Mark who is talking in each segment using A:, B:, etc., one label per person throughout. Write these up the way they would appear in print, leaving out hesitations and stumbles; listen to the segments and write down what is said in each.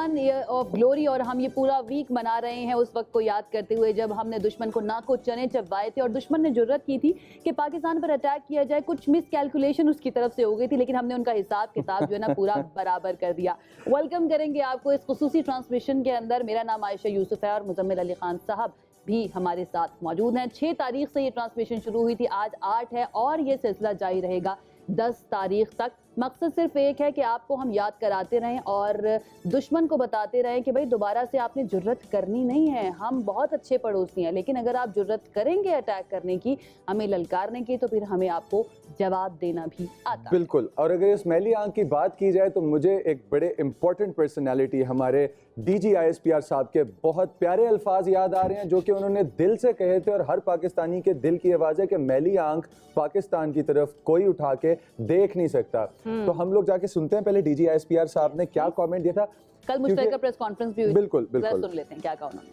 A: Pakistan of glory और हम ये पूरा वीक मना रहे हैं उस वक्त को याद करते हुए जब हमने दुश्मन को नाको चने चबवाए थे और दुश्मन ने जुर्रत की थी कि पाकिस्तान पर अटैक किया जाए। कुछ मिस कैलकुलेशन उसकी तरफ से हो गई थी, लेकिन हमने उनका हिसाब किताब जो है ना पूरा बराबर कर दिया। वेलकम करेंगे आपको इस खुसूसी ट्रांसमिशन के अंदर। मेरा नाम आयशा यूसुफ है और मुजम्मिल अली खान साहब भी हमारे साथ मौजूद हैं। 6 तारीख से ये ट्रांसमिशन शुरू हुई थी, आज 8 है और ये सिलसिला जारी रहेगा 10 तारीख तक। मकसद सिर्फ एक है कि आपको हम याद कराते रहें और दुश्मन को बताते रहें कि भाई दोबारा से आपने जुर्रत करनी नहीं है। हम बहुत अच्छे पड़ोसी हैं, लेकिन अगर आप जुर्रत करेंगे अटैक करने की, हमें ललकारने की, तो फिर हमें आपको जवाब देना भी आता।
B: बिल्कुल। और अगर इस मैली आंख की बात की जाए तो मुझे एक बड़े इंपॉर्टेंट पर्सनालिटी हमारे DGISPR साहब के बहुत प्यारे अल्फाज याद आ रहे हैं जो कि उन्होंने दिल से कहे थे और हर पाकिस्तानी के दिल की आवाज़ है कि मैली आंख पाकिस्तान की तरफ कोई उठा के देख नहीं सकता। तो हम लोग जाके सुनते हैं पहले DGISPR साहब ने क्या कमेंट दिया था।
A: कल मुश्तरका प्रेस कॉन्फ्रेंस भी हुई।
B: बिल्कुल बिल्कुल
A: सुन लेते हैं क्या कहा उन्होंने।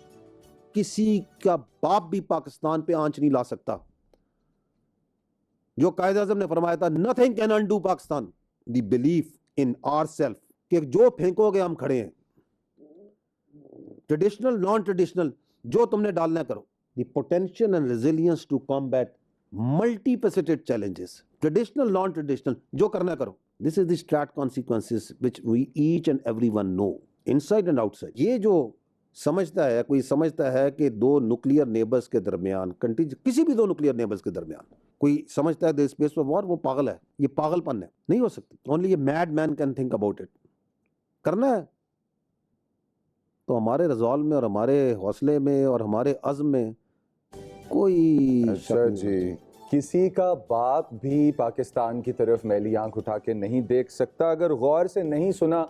C: किसी का बाप भी पाकिस्तान पे आंच नहीं ला सकता। जो कायद आज़म ने फरमाया था, nothing can undo Pakistan, the belief in ourselves, कि जो फेंकोगे हम खड़े हैं। ट्रेडिशनल नॉन ट्रेडिशनल जो तुमने डालना करो। The potential and resilience to combat multifaceted challenges, traditional non traditional जो करना करो। This is the strat consequences which we each and everyone know inside and outside. ये जो समझता है, कोई समझता है कि दो न्यूक्लियर नेबर्स के दरमियान, किसी भी दो न्यूक्लियर नेबर्स के दरमियान कोई समझता है द स्पेस ऑफ वॉर, वो पागल है। ये पागलपन है, नहीं हो सकती। ओनली ये mad man can think about it. करना है तो हमारे रिजॉल्व में और हमारे हौसले में और हमारे अज़्म में कोई
B: अच्छा जी, किसी का बाप भी पाकिस्तान की तरफ मैली आंख उठा के नहीं देख सकता। अगर गौर से नहीं सुना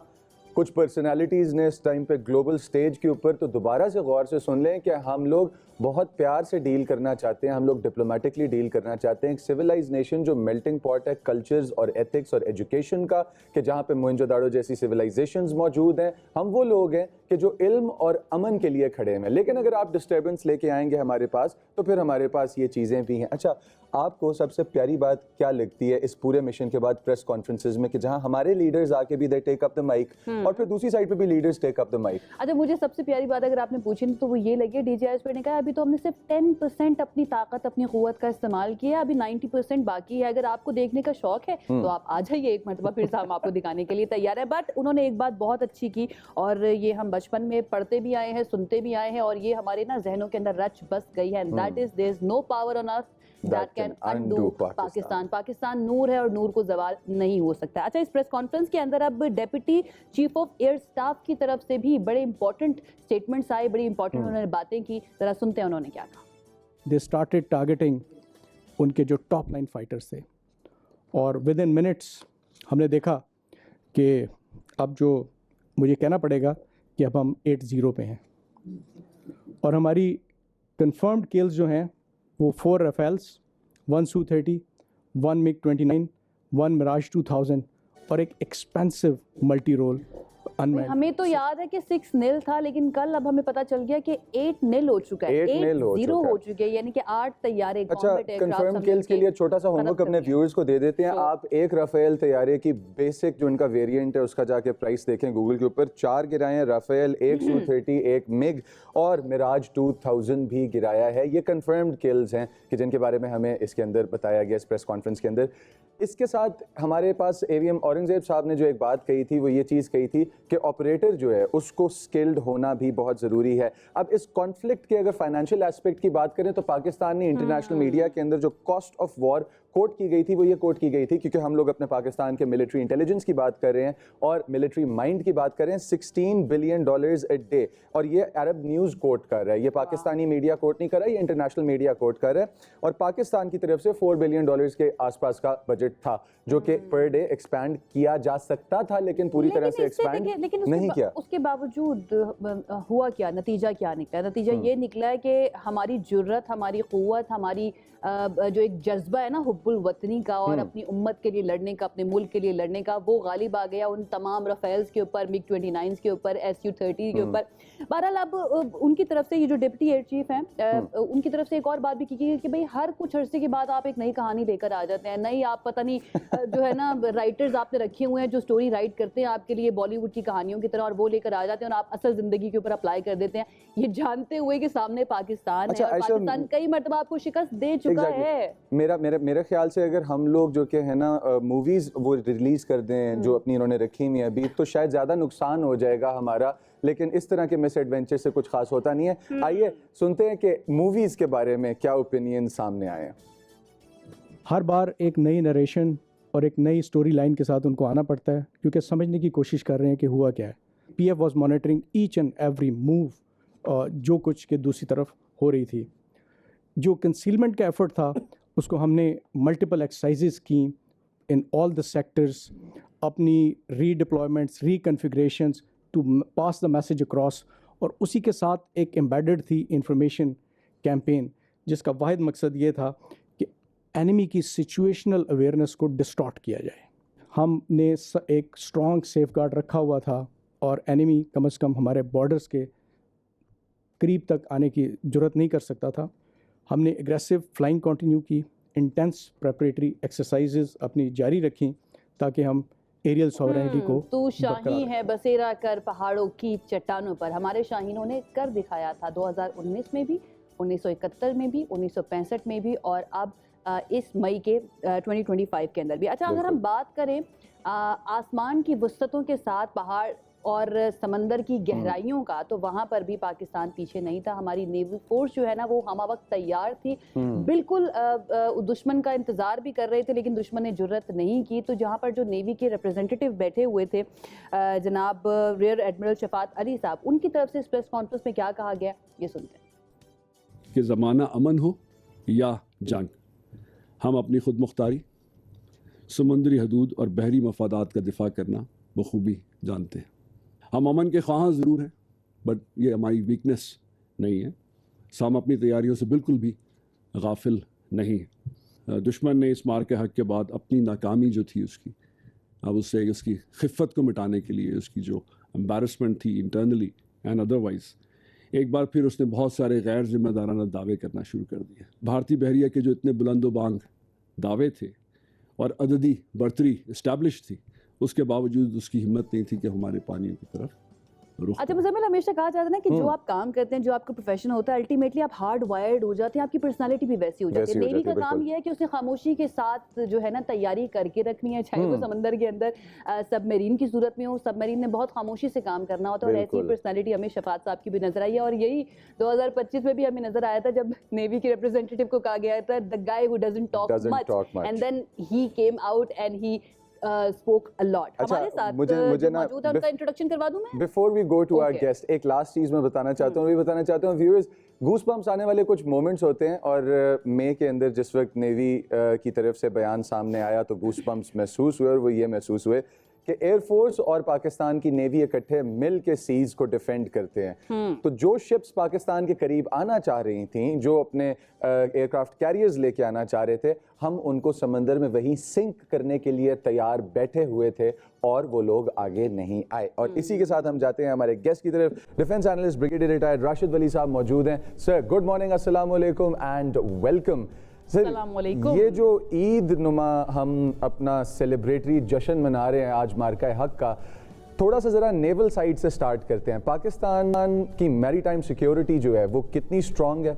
B: कुछ पर्सनालिटीज़ ने इस टाइम पे ग्लोबल स्टेज के ऊपर, तो दोबारा से गौर से सुन लें कि हम लोग बहुत प्यार से डील करना चाहते हैं, हम लोग डिप्लोमेटिकली डील करना चाहते हैं। एक सिविलाइज नेशन जो मेल्टिंग पॉट है कल्चर्स और एथिक्स और एजुकेशन का, कि जहाँ पे मोहनजोदाड़ो जैसी सिविलाइजेशंस मौजूद हैं। हम वो लोग हैं कि जो इल्म और अमन के लिए खड़े हैं। लेकिन अगर आप डिस्टर्बेंस लेके आएंगे हमारे पास, तो फिर हमारे पास ये चीज़ें भी हैं। अच्छा, आपको सबसे प्यारी बात क्या लगती है इस पूरे मिशन के बाद प्रेस कॉन्फ्रेंसेज में, कि जहां हमारे लीडर्स आके भी they take up the mic और फिर दूसरी साइड पे भी leaders take up the mic?
A: अच्छा, मुझे सबसे प्यारी बात अगर आपने पूछी तो वो ये लगी, DGISPR ने कहा अभी तो हमने सिर्फ 10% अपनी ताकत, अपनी क़ुव्वत का इस्तेमाल किया, अभी 90% बाकी है। अगर आपको देखने का शौक है तो आप आ जाइए एक मरतबा, फिर से हम आपको दिखाने के लिए तैयार है। बट उन्होंने एक बात बहुत अच्छी की और ये हम बचपन में पढ़ते भी आए हैं, सुनते भी आए हैं और ये हमारे ना जहनों के अंदर रच बस गई है। That is there is no power on earth that can undo Pakistan. Pakistan नूर है और नूर को जवाल नहीं हो सकता। अच्छा, इस प्रेस कॉन्फ्रेंस के अंदर अब deputy chief of air staff की तरफ से भी बड़े इंपॉर्टेंट स्टेटमेंट्स आए, बड़ी इंपॉर्टेंट उन्होंने बातें की। जरा सुनते हैं उन्होंने क्या कहा।
D: दे स्टार्टेड टारगेटिंग उनके जो टॉप लाइन फाइटर्स थे और विद इन मिनट्स हमने देखा कि अब जो मुझे कहना पड़ेगा कि अब हम 8-0 पे हैं और हमारी कंफर्म्ड किल्स जो हैं वो 4 राफेल्स, 1 Su-30, 1 MiG-29, 1 Mirage 2000 और एक एक्सपेंसिव मल्टी रोल अनमैन्ड।
A: हमें तो याद है कि 6-0 था, लेकिन कल अब हमें पता चल गया कि 8-0 हो चुका है, 8-0 हो चुके हैं, यानी कि 8 तैयारे।
B: अच्छा, कंफर्म किल्स के लिए छोटा सा होमवर्क अपने व्यूअर्स को दे देते हैं। आप एक राफेल तैयारे की बेसिक जो इनका वेरिएंट है उसका जाके प्राइस देखें गूगल के ऊपर। 4 गिराए हैं राफेल, 1 Su-30, 1 मिग और मिराज 2000 भी गिराया है। ये कंफर्म्ड किल्स हैं कि जिनके बारे में हमें इसके अंदर बताया गया इस प्रेस कॉन्फ्रेंस के अंदर। इसके साथ हमारे पास AVM औरंगजेब साहब ने जो एक बात कही थी, वो ये चीज़ कही थी कि ऑपरेटर जो है उसको स्किल्ड होना भी बहुत ज़रूरी है। अब इस कॉन्फ्लिक्ट के अगर फाइनेंशियल एस्पेक्ट की बात करें तो पाकिस्तान ने इंटरनेशनल मीडिया के अंदर जो कॉस्ट ऑफ वॉर कोट की गई थी, वो ये कोट की गई थी क्योंकि हम लोग अपने पाकिस्तान के मिलिट्री इंटेलिजेंस की बात कर रहे हैं और मिलिट्री माइंड की बात कर रहे हैं। $16 बिलियन a डे, और ये अरब न्यूज़ कोट कर रहा है, ये पाकिस्तानी मीडिया कोट नहीं कर रहा है, ये इंटरनेशनल मीडिया कोट कर रहा है। और पाकिस्तान की तरफ से $4 बिलियन के आसपास का बजट था जो कि पर डे एक्सपैंड किया जा सकता था, लेकिन पूरी तरह से एक्सपैंड नहीं किया।
A: उसके बावजूद हुआ क्या, नतीजा क्या निकला? नतीजा ये निकला है कि हमारी जुर्रत, हमारी क़ुव्वत, हमारी जो एक जज्बा है ना, हुब्ब हुब्बुल वतनी का और अपनी उम्मत के लिए लड़ने का, अपने मुल्क के लिए लड़ने का, वो गालिब आ गया उन तमाम रफेल्स के ऊपर, मिग 29 के ऊपर, SU-30 के ऊपर। बहरहाल अब उनकी तरफ से ये जो डिप्टी एयर चीफ हैं उनकी तरफ से एक और बात भी की गई कि भाई हर कुछ अरसे के बाद आप एक नई कहानी लेकर आ जाते हैं, नई आप पता नहीं जो है ना राइटर्स आपने रखे हुए हैं जो स्टोरी राइट करते हैं आपके लिए बॉलीवुड की कहानियों की तरह, और वो लेकर आ जाते हैं और आप असल जिंदगी के ऊपर अप्लाई कर देते हैं, ये जानते हुए कि सामने पाकिस्तान है और पाकिस्तान कई मरतबा आपको शिकस्त दे चुका है।
B: मेरा ख्याल से अगर हम लोग जो कि है ना मूवीज वो रिलीज कर दें जो अपनी इन्होंने रखी हुई है अभी, तो शायद ज्यादा नुकसान हो जाएगा हमारा, लेकिन इस तरह के मिस एडवेंचर से कुछ खास होता नहीं है। आइए सुनते हैं कि मूवीज के बारे में क्या ओपिनियन सामने आए हैं।
D: हर बार एक नई नरेशन और एक नई स्टोरी लाइन के साथ उनको आना पड़ता है क्योंकि समझने की कोशिश कर रहे हैं कि हुआ क्या है। PF was monitoring each and every move जो कुछ के दूसरी तरफ हो रही थी। जो कंसीलमेंट का एफर्ट था उसको हमने मल्टीपल एक्सरसाइजेस की इन ऑल द सेक्टर्स, अपनी redeployments, reconfigurations to pass the message across, और उसी के साथ एक एम्बेडेड थी इंफॉर्मेशन कैंपेन जिसका वाहिद मकसद ये था कि एनिमी की सिचुएशनल अवेयरनेस को डिस्टॉर्ट किया जाए। हमने एक स्ट्रॉन्ग सेफगार्ड रखा हुआ था और एनिमी कम से कम हमारे बॉर्डर्स के करीब तक आने की जुर्रत नहीं कर सकता था। हमने एग्रेसिव फ्लाइंग कंटिन्यू की, इंटेंस प्रेपरेटरी एक्सरसाइजेज अपनी जारी रखी ताकि हम एरियल सॉवरेनिटी को
A: तू शाही है बसेरा कर पहाड़ों की चट्टानों पर, हमारे शाहीनों ने कर दिखाया था 2019 में भी, 1971 में भी, 1965 में भी, और अब इस मई के 2025 के अंदर भी। अच्छा, अगर हम बात करें आसमान की वुसअतों के साथ पहाड़ और समंदर की गहराइयों का, तो वहाँ पर भी पाकिस्तान पीछे नहीं था। हमारी नेवल फोर्स जो है ना वो हम वक्त तैयार थी, बिल्कुल दुश्मन का इंतज़ार भी कर रहे थे, लेकिन दुश्मन ने जुर्रत नहीं की। तो जहाँ पर जो नेवी के रिप्रेजेंटेटिव बैठे हुए थे जनाब रियर एडमिरल शफात अली साहब, उनकी तरफ से इस प्रेस कॉन्फ्रेंस में क्या कहा गया, ये सुनते हैं।
E: कि ज़माना अमन हो या जंग, हम अपनी खुद मुख्तारी, समुद्री हदूद और बहरी मफादात का दिफा करना बखूबी जानते हैं। हम अमन के ख्वाह ज़रूर हैं, बट ये हमारी वीकनेस नहीं है। हम अपनी तैयारियों से बिल्कुल भी गाफिल नहीं हैं। दुश्मन ने इस मार के हक के बाद अपनी नाकामी जो थी उसकी, अब उससे उसकी खिफ़त को मिटाने के लिए, उसकी जो एम्बैरसमेंट थी इंटरनली एंड अदरवाइज़, एक बार फिर उसने बहुत सारे गैर जिम्मेदाराना दावे करना शुरू कर दिए। भारतीय बहरिया के जो इतने बुलंदोबांग दावे थे और अददी बर्तरी इस्टेब्लिश थी, उसके बावजूद उसकी हिम्मत नहीं थी कि हमारे पानियों की तरफ रुख।
A: अच्छा मुज़म्मिल, हमेशा कहा जाता है ना कि जो आप काम करते हैं, जो आपका प्रोफेशन होता है, अल्टीमेटली आप हार्ड वायर्ड हो जाते हैं, आपकी पर्सनालिटी भी वैसी हो जाती है। नेवी का काम ये है कि उसने खामोशी के साथ जो है ना तैयारी करके रखनी है, चाहे वो समंदर के अंदर सबमरीन की सूरत में हो। सबमरीन में बहुत खामोशी से काम करना होता है, और ऐसी पर्सनालिटी हमें शफात साहब की भी नजर आई है। और यही 2025 में भी हमें नजर आया था जब नेवी के रिप्रेजेंटेटिव को कहा गया था the guy who doesn't talk much, and then he came out and he spoke a lot। हमारे साथ
B: मुझे ना
A: मौजूद है, उनका इंट्रोडक्शन करवा दूं मैं।
B: Before we go to our guest, एक लास्ट चीज मैं बताना चाहता हूँ, व्यूअर्स, गूसबम्प्स आने वाले कुछ मोमेंट्स होते हैं, और मई के अंदर जिस वक्त नेवी की तरफ से बयान सामने आया तो गूसबम्प्स महसूस हुए, और वो ये महसूस हुए कि एयरफोर्स और पाकिस्तान की नेवी इकट्ठे मिल के सीज को डिफेंड करते हैं। तो जो शिप्स पाकिस्तान के करीब आना चाह रही थीं, जो अपने एयरक्राफ्ट कैरियर्स लेके आना चाह रहे थे, हम उनको समंदर में वहीं सिंक करने के लिए तैयार बैठे हुए थे, और वो लोग आगे नहीं आए। और इसी के साथ हम जाते हैं हमारे गेस्ट की तरफ। Defence analyst brigadier retired Rashid Wali साहब मौजूद हैं। सर, गुड मॉर्निंग, अस्सलाम वालेकुम एंड वेलकम। ये जो ईद नुमा हम अपना सेलिब्रेटरी जश्न मना रहे हैं आज मार्का हक का, थोड़ा सा ज़रा नेवल साइड से स्टार्ट करते हैं। पाकिस्तान की मैरीटाइम सिक्योरिटी जो है वो कितनी स्ट्रॉन्ग है,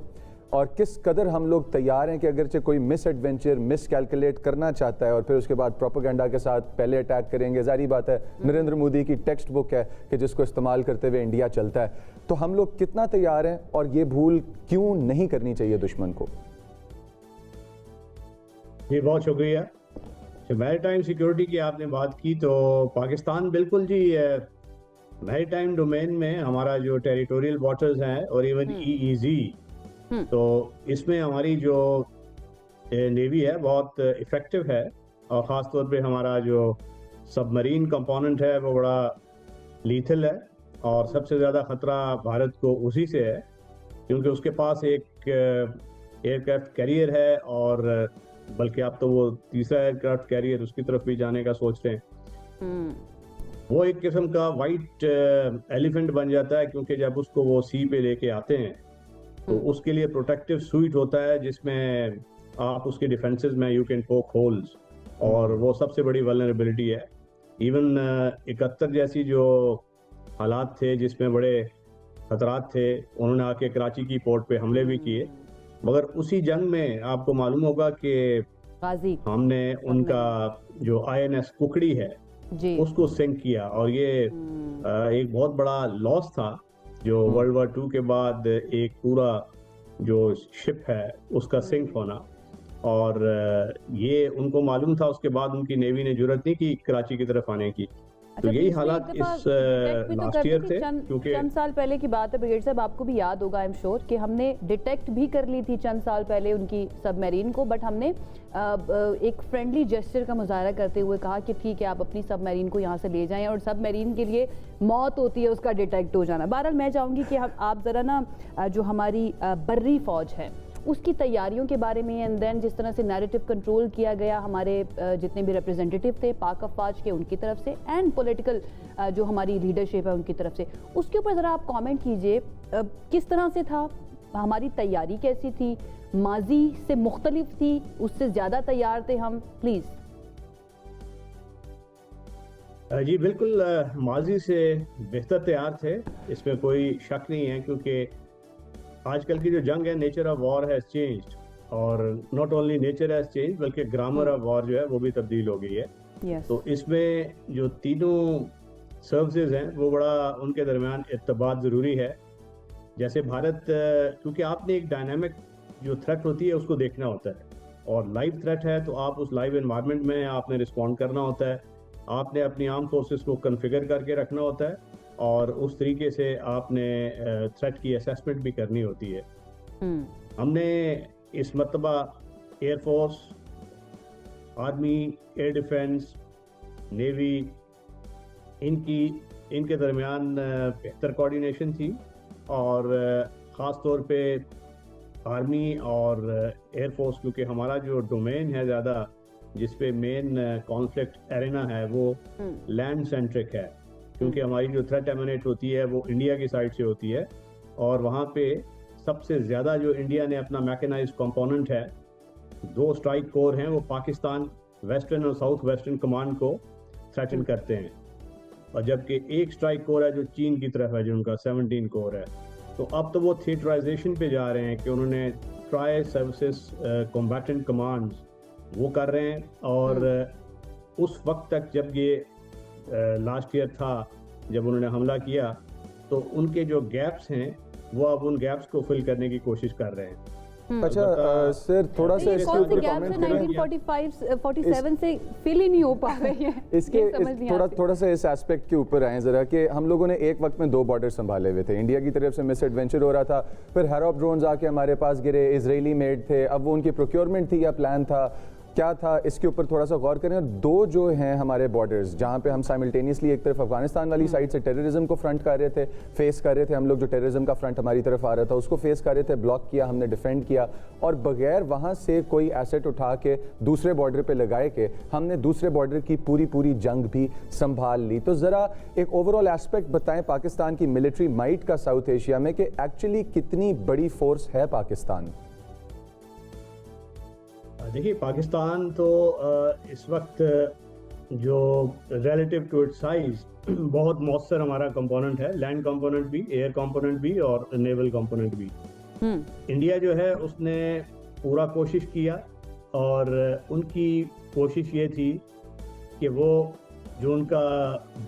B: और किस कदर हम लोग तैयार हैं कि अगरचे कोई मिस एडवेंचर, मिस कैलकुलेट करना चाहता है और फिर उसके बाद प्रोपेगेंडा के साथ पहले अटैक करेंगे। जारी बात है, नरेंद्र मोदी की टेक्स्ट बुक है कि जिसको इस्तेमाल करते हुए इंडिया चलता है। तो हम लोग कितना तैयार हैं, और ये भूल क्यों नहीं करनी चाहिए दुश्मन को?
F: जी बहुत शुक्रिया। मैरीटाइम सिक्योरिटी की आपने बात की, तो पाकिस्तान बिल्कुल जी मैरीटाइम डोमेन में हमारा जो टेरिटोरियल वाटर्स हैं और इवन EEZ, तो इसमें हमारी जो नेवी है बहुत इफ़ेक्टिव है, और ख़ास तौर पे हमारा जो सबमरीन कंपोनेंट है वो बड़ा लीथल है, और सबसे ज़्यादा ख़तरा भारत को उसी से है, क्योंकि उसके पास एक एयरक्राफ्ट कैरियर है और बल्कि आप तो वो तीसरा एयरक्राफ्ट कैरियर उसकी तरफ भी जाने का सोच रहे हैं। वो एक किस्म का वाइट एलिफेंट बन जाता है, क्योंकि जब उसको वो सी पे लेके आते हैं तो उसके लिए प्रोटेक्टिव सूट होता है जिसमें आप उसके डिफेंसेस में यू कैन पोक होल्स, और वो सबसे बड़ी वल्नरेबिलिटी है। इवन 71 जैसी जो हालात थे जिसमें बड़े खतरात थे, उन्होंने आके कराची की पोर्ट पे हमले भी किए, मगर उसी जंग में आपको मालूम होगा कि
A: गाजी
F: हमने उनका जो INS कुकड़ी है
A: जी
F: उसको सिंक किया, और ये एक बहुत बड़ा लॉस था जो वर्ल्ड वॉर 2 के बाद एक पूरा जो शिप है उसका सिंक होना। और ये उनको मालूम था, उसके बाद उनकी नेवी ने जुर्रत नहीं की कराची की तरफ आने की। तो यही हालात इस लास्ट ईयर थे, क्योंकि
A: चंद साल पहले की बात है ब्रिगेड साहब, आपको भी याद होगा आई एम श्योर कि हमने डिटेक्ट भी कर ली थी चंद साल पहले उनकी सबमरीन को, बट हमने एक फ्रेंडली जेस्चर का मुजाहरा करते हुए कहा कि ठीक है आप अपनी सबमरीन को यहाँ से ले जाएं, और सबमरीन के लिए मौत होती है उसका डिटेक्ट हो जाना। बहरहाल मैं चाहूँगी कि आप ज़रा ना जो हमारी बर्री फौज है उसकी तैयारियों के बारे में, एंड देन जिस तरह से नैरेटिव कंट्रोल किया गया हमारे जितने भी रिप्रेजेंटेटिव थे पाक अफवाज के उनकी तरफ से, एंड पॉलिटिकल जो हमारी लीडरशिप है उनकी तरफ से, उसके ऊपर ज़रा आप कमेंट कीजिए। किस तरह से था, हमारी तैयारी कैसी थी, माजी से मुख्तलिफ थी, उससे ज़्यादा तैयार थे हम? प्लीज़।
F: जी बिल्कुल, माजी से बेहतर तैयार थे, इसमें कोई शक नहीं है, क्योंकि आजकल की जो जंग है, nature of war has changed, और not only nature has change बल्कि ग्रामर ऑफ वॉर जो है वो भी तब्दील हो गई है।
A: yes.
F: तो इसमें जो तीनों सर्विसेज हैं वो बड़ा उनके दरमियान इत्तेबात ज़रूरी है। जैसे भारत, क्योंकि आपने एक डायनामिक जो थ्रेट होती है उसको देखना होता है, और लाइव थ्रेट है तो आप उस लाइव एनवायरनमेंट में आपने रिस्पॉन्ड करना होता है, आपने अपनी आर्म फोर्सेस को कन्फिगर करके रखना होता है, और उस तरीके से आपने थ्रेट की असेसमेंट भी करनी होती है। हमने इस मरतबा air force, army, air defence, navy, इनके दरमियान बेहतर कोऑर्डिनेशन थी, और ख़ास तौर पे आर्मी और एयरफोर्स, क्योंकि हमारा जो डोमेन है ज़्यादा जिस पे मेन कॉन्फ्लिक्ट एरेना है वो लैंड सेंट्रिक है, क्योंकि हमारी जो थ्रेट एमिनेट होती है वो इंडिया की साइड से होती है, और वहाँ पे सबसे ज़्यादा जो इंडिया ने अपना मैकेनाइज्ड कंपोनेंट है, 2 स्ट्राइक कोर हैं, वो पाकिस्तान वेस्टर्न और साउथ वेस्टर्न कमांड को थ्रेटन करते हैं, और जबकि एक स्ट्राइक कोर है जो चीन की तरफ है, जो उनका 17 कोर है। तो अब तो वो थिएटराइजेशन पे जा रहे हैं कि उन्होंने ट्राई सर्विसेज कॉम्बैटेंट कमांड्स वो कर रहे हैं, और उस वक्त तक जब ये लास्ट ईयर था जब उन्होंने हमला किया, तो उनके जो गैप्स हैं वो अब उन गैप्स को फिल करने की कोशिश कर रहे हैं।
B: अच्छा सर, थोड़ा सा
A: ये
B: इसके
A: कौन से
B: ऊपर
A: गैप
B: कमेंट
A: से
B: करें।
A: 1947 से फिल ही नहीं हो पा रहे हैं।
B: थोड़ा सा इस एस्पेक्ट के ऊपर आए ज़रा, कि हम लोगों ने एक वक्त में 2 बॉर्डर संभाले हुए थे, इंडिया की तरफ से मिस एडवेंचर हो रहा था, फिर हैरोप ड्रोन्स आके हमारे पास गिरे, इजरायली मेड थे, अब वो उनकी प्रोक्योरमेंट थी या प्लान था, क्या था, इसके ऊपर थोड़ा सा गौर करें। और 2 जो हैं हमारे बॉर्डर्स जहाँ पे हम साइमल्टेनियसली एक तरफ अफगानिस्तान वाली साइड से टेररिज्म को फ्रंट कर रहे थे, फेस कर रहे थे हम लोग, जो टेररिज्म का फ्रंट हमारी तरफ आ रहा था उसको फेस कर रहे थे, ब्लॉक किया हमने, डिफेंड किया, और बगैर वहाँ से कोई एसेट उठा के दूसरे बॉर्डर पे लगाए के हमने दूसरे बॉर्डर की पूरी जंग भी संभाल ली। तो ज़रा एक ओवरऑल एस्पेक्ट बताएं पाकिस्तान की मिलिट्री माइट का साउथ एशिया में, कि एक्चुअली कितनी बड़ी फोर्स है पाकिस्तान।
F: देखिए, पाकिस्तान तो इस वक्त जो रिलेटिव टू इट्स साइज बहुत मौसर हमारा कंपोनेंट है, लैंड कंपोनेंट भी, एयर कंपोनेंट भी, और नेवल कंपोनेंट भी। इंडिया जो है उसने पूरा कोशिश किया, और उनकी कोशिश ये थी कि वो जो उनका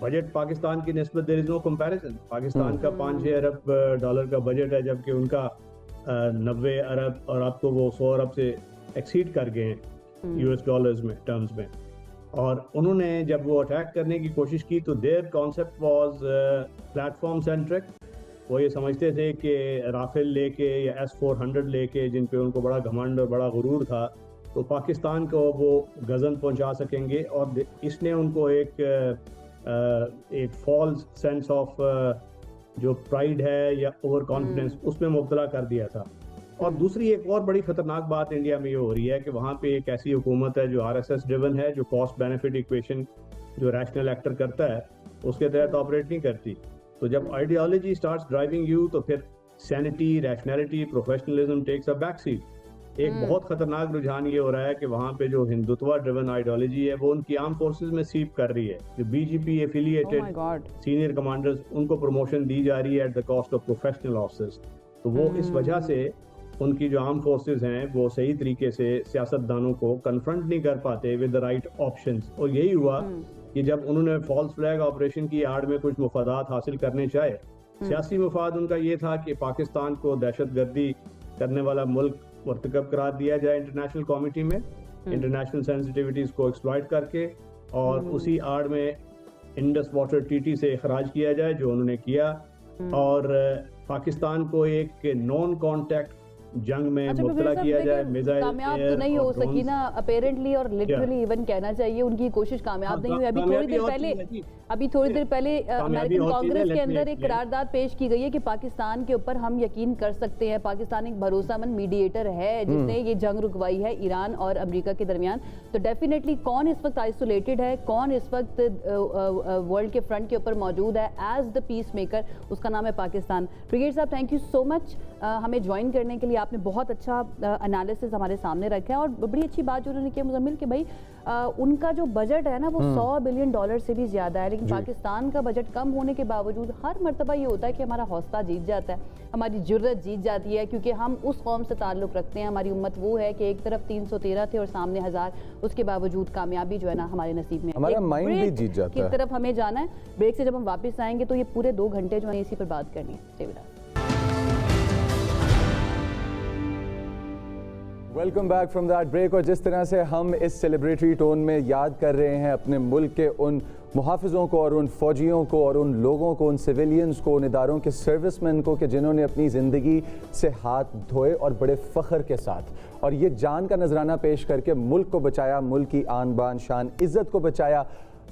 F: बजट पाकिस्तान की निस्बत, there is no comparison, Pakistan का 5-6 अरब डॉलर का बजट है, जबकि उनका 90 अरब, और अब तो वो 100 अरब से एक्सीड कर गए हैं US डॉलर्स में टर्म्स में। और उन्होंने जब वो अटैक करने की कोशिश की तो their concept was platform centric. वो ये समझते थे कि राफेल लेके या S-400 लेके, जिन पे उनको बड़ा घमंड और बड़ा गुरूर था, तो पाकिस्तान को वो गज़न पहुंचा सकेंगे, और इसने उनको एक फॉल्स सेंस ऑफ जो प्राइड है या ओवर कॉन्फिडेंस उसमें मुब्तला कर दिया था। और दूसरी एक और बड़ी खतरनाक बात इंडिया में ये हो रही है कि वहाँ पे एक ऐसी हुकूमत है जो RSS ड्रिवन है, जो कॉस्ट बेनिफिट इक्वेशन जो रैशनल एक्टर करता है उसके तहत ऑपरेट नहीं करती। तो जब आइडियोलॉजी स्टार्ट्स ड्राइविंग यू तो फिर sanity, rationality, professionalism takes a back seat. एक बहुत खतरनाक रुझान ये हो रहा है कि वहाँ पे जो हिंदुत्व ड्रिवन आइडियोलॉजी है वो उनकी आर्म फोर्सेस में सीप कर रही है। जो BGP
A: Oh my
F: affiliated
A: God.
F: Senior commanders उनको प्रमोशन दी जा रही है at the cost of professional officers. तो वो इस वजह से उनकी जो आर्म फोर्सेस हैं वो सही तरीके से सियासतदानों को कन्फ्रंट नहीं कर पाते विद द राइट ऑप्शंस। और यही हुआ कि जब उन्होंने फॉल्स फ्लैग ऑपरेशन की आड़ में कुछ मुफादात हासिल करने चाहे, सियासी मुफाद उनका ये था कि पाकिस्तान को दहशतगर्दी करने वाला मुल्क मुर्तकब करार दिया जाए इंटरनेशनल कमेटी में, इंटरनेशनल सेंसिटिविटीज को एक्सप्लॉइट करके, और उसी आड़ में इंडस वाटर TT से अखराज किया जाए जो उन्होंने किया, और पाकिस्तान को एक नॉन कॉन्टैक्ट जंग में
A: अच्छा
F: मुब्तला
A: प्रोफेसर,
F: किया जाए।
A: लेकिन
F: मिसाइल,
A: कामयाब
F: एयर
A: तो नहीं
F: और
A: हो सकी
F: ड्रोन्स।
A: ना अपेरेंटली, और लिटरली इवन कहना चाहिए उनकी कोशिश कामयाब नहीं हुई। अभी थोड़ी देर पहले अमेरिकन कांग्रेस के अंदर एक करारदाद पेश की गई है कि पाकिस्तान के ऊपर हम यकीन कर सकते हैं, पाकिस्तान एक भरोसामंद मीडिएटर है जिसने ये जंग रुकवाई है ईरान और अमेरिका के दरमियान। तो डेफिनेटली कौन इस वक्त आइसोलेटेड है, कौन इस वक्त वर्ल्ड के फ्रंट के ऊपर मौजूद है एज द पीस मेकर, उसका नाम है पाकिस्तान। ब्रिगेड साहब, थैंक यू सो मच हमें ज्वाइन करने के लिए। आपने बहुत अच्छा एनालिसिस हमारे सामने रखा है, और बड़ी अच्छी बात जो उन्होंने की मुजम्मिल कि भाई उनका जो बजट है ना वो $100 बिलियन से भी ज्यादा है, लेकिन पाकिस्तान का बजट कम होने के बावजूद हर मर्तबा ये होता है कि हमारा हौसला जीत जाता है, हमारी जुर्रत जीत जाती है, क्योंकि हम उस कौम से ताल्लुक़ रखते हैं। हमारी उम्मत वो है कि एक तरफ 313 थे और सामने 1000, उसके बावजूद कामयाबी जो है ना हमारे नसीब में,
B: हमारा माइंड भी जीत जाता
A: की
B: है।
A: तरफ हमें जाना है। ब्रेक से जब हम वापस आएंगे तो ये पूरे 2 घंटे जो है इसी पर बात करनी है। Stay with us.
B: Welcome back from that break. और जिस तरह से हम इस सेलिब्रेटरी टोन में याद कर रहे हैं अपने मुल्क के उन मुहाफ़िज़ों को और उन फ़ौजियों को और उन लोगों को, उन सिविलियंस को, उन इदारों के सर्विसमैन को कि जिन्होंने अपनी ज़िंदगी से हाथ धोए और बड़े फ़ख्र के साथ और ये जान का नजराना पेश करके मुल्क को बचाया, मुल्क की आन बान शान इज़्ज़त को बचाया।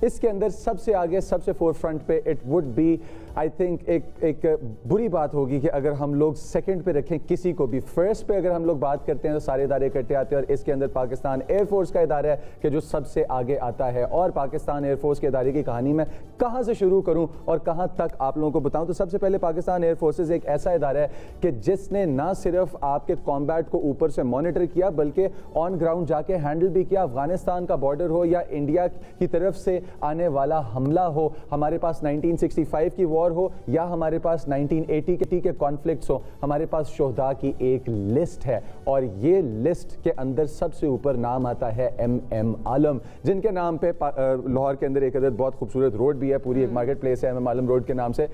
B: इसके अंदर सबसे आगे, सबसे फोर फ्रंट पे it would be I think एक बुरी बात होगी कि अगर हम लोग सेकंड पे रखें किसी को भी। फर्स्ट पे अगर हम लोग बात करते हैं तो सारे इदारे इकट्ठे आते हैं और इसके अंदर पाकिस्तान एयरफोर्स का इदारा है कि जो सबसे आगे आता है। और पाकिस्तान एयरफोर्स के इदारे की कहानी में कहाँ से शुरू करूँ और कहाँ तक आप लोगों को बताऊँ, तो सबसे पहले पाकिस्तान एयरफोर्सेज एक ऐसा इदारा है कि जिसने ना सिर्फ आपके कॉम्बैट को ऊपर से मॉनिटर किया बल्कि ऑन ग्राउंड जाके हैंडल भी किया। अफगानिस्तान का बॉर्डर हो या इंडिया की तरफ से आने वाला हमला हो, हमारे पास 1965 की वॉर हो या हमारे पास 1980 के कॉन्फ्लिक्ट्स हो, हमारे पास शोहदा की एक लिस्ट है। और ये लिस्ट के अंदर सबसे ऊपर नाम आता है MM आलम, जिनके नाम पे लाहौर के अंदर एक अदद बहुत खूबसूरत रोड भी है, पूरी एक मार्केट प्लेस है MM आलम रोड के नाम से।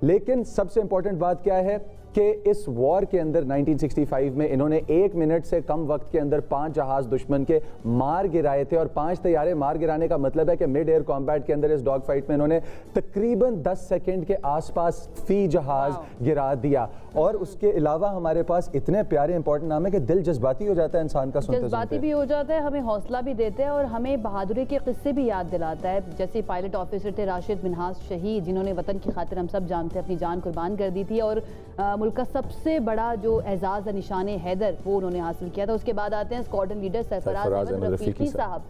B: लेकिन सबसे इंपॉर्टेंट बात क्या है कि इस वॉर के अंदर 1965 में इन्होंने 1 मिनट से कम वक्त के अंदर 5 जहाज दुश्मन के मार गिराए थे। और 5 तैयारे मार गिराने का मतलब है कि मिड एयर कॉम्बैट के अंदर इस डॉग फाइट में इन्होंने तकरीबन 10 सेकंड के आसपास फी जहाज गिरा दिया। और उसके अलावा हमारे पास इतने प्यारे इंपॉर्टेंट नाम है कि दिल जज्बाती हो जाता है इंसान का सुनते
A: जज्बाती भी हो जाता है, हमें हौसला भी देते हैं और हमें बहादुरी के किस्से भी याद दिलाता है। जैसे पायलट ऑफिसर थे राशिद मिन्हाज शहीद, जिन्होंने वतन की खातिर हम सब जानते हैं अपनी जान कुर्बान कर दी थी और मुल्क का सबसे बड़ा जो एजाज है निशाने हैदर वो उन्होंने हासिल किया था। उसके बाद आते हैं स्क्वाड्रन लीडर सरफराज अहमद रफीकी साहब,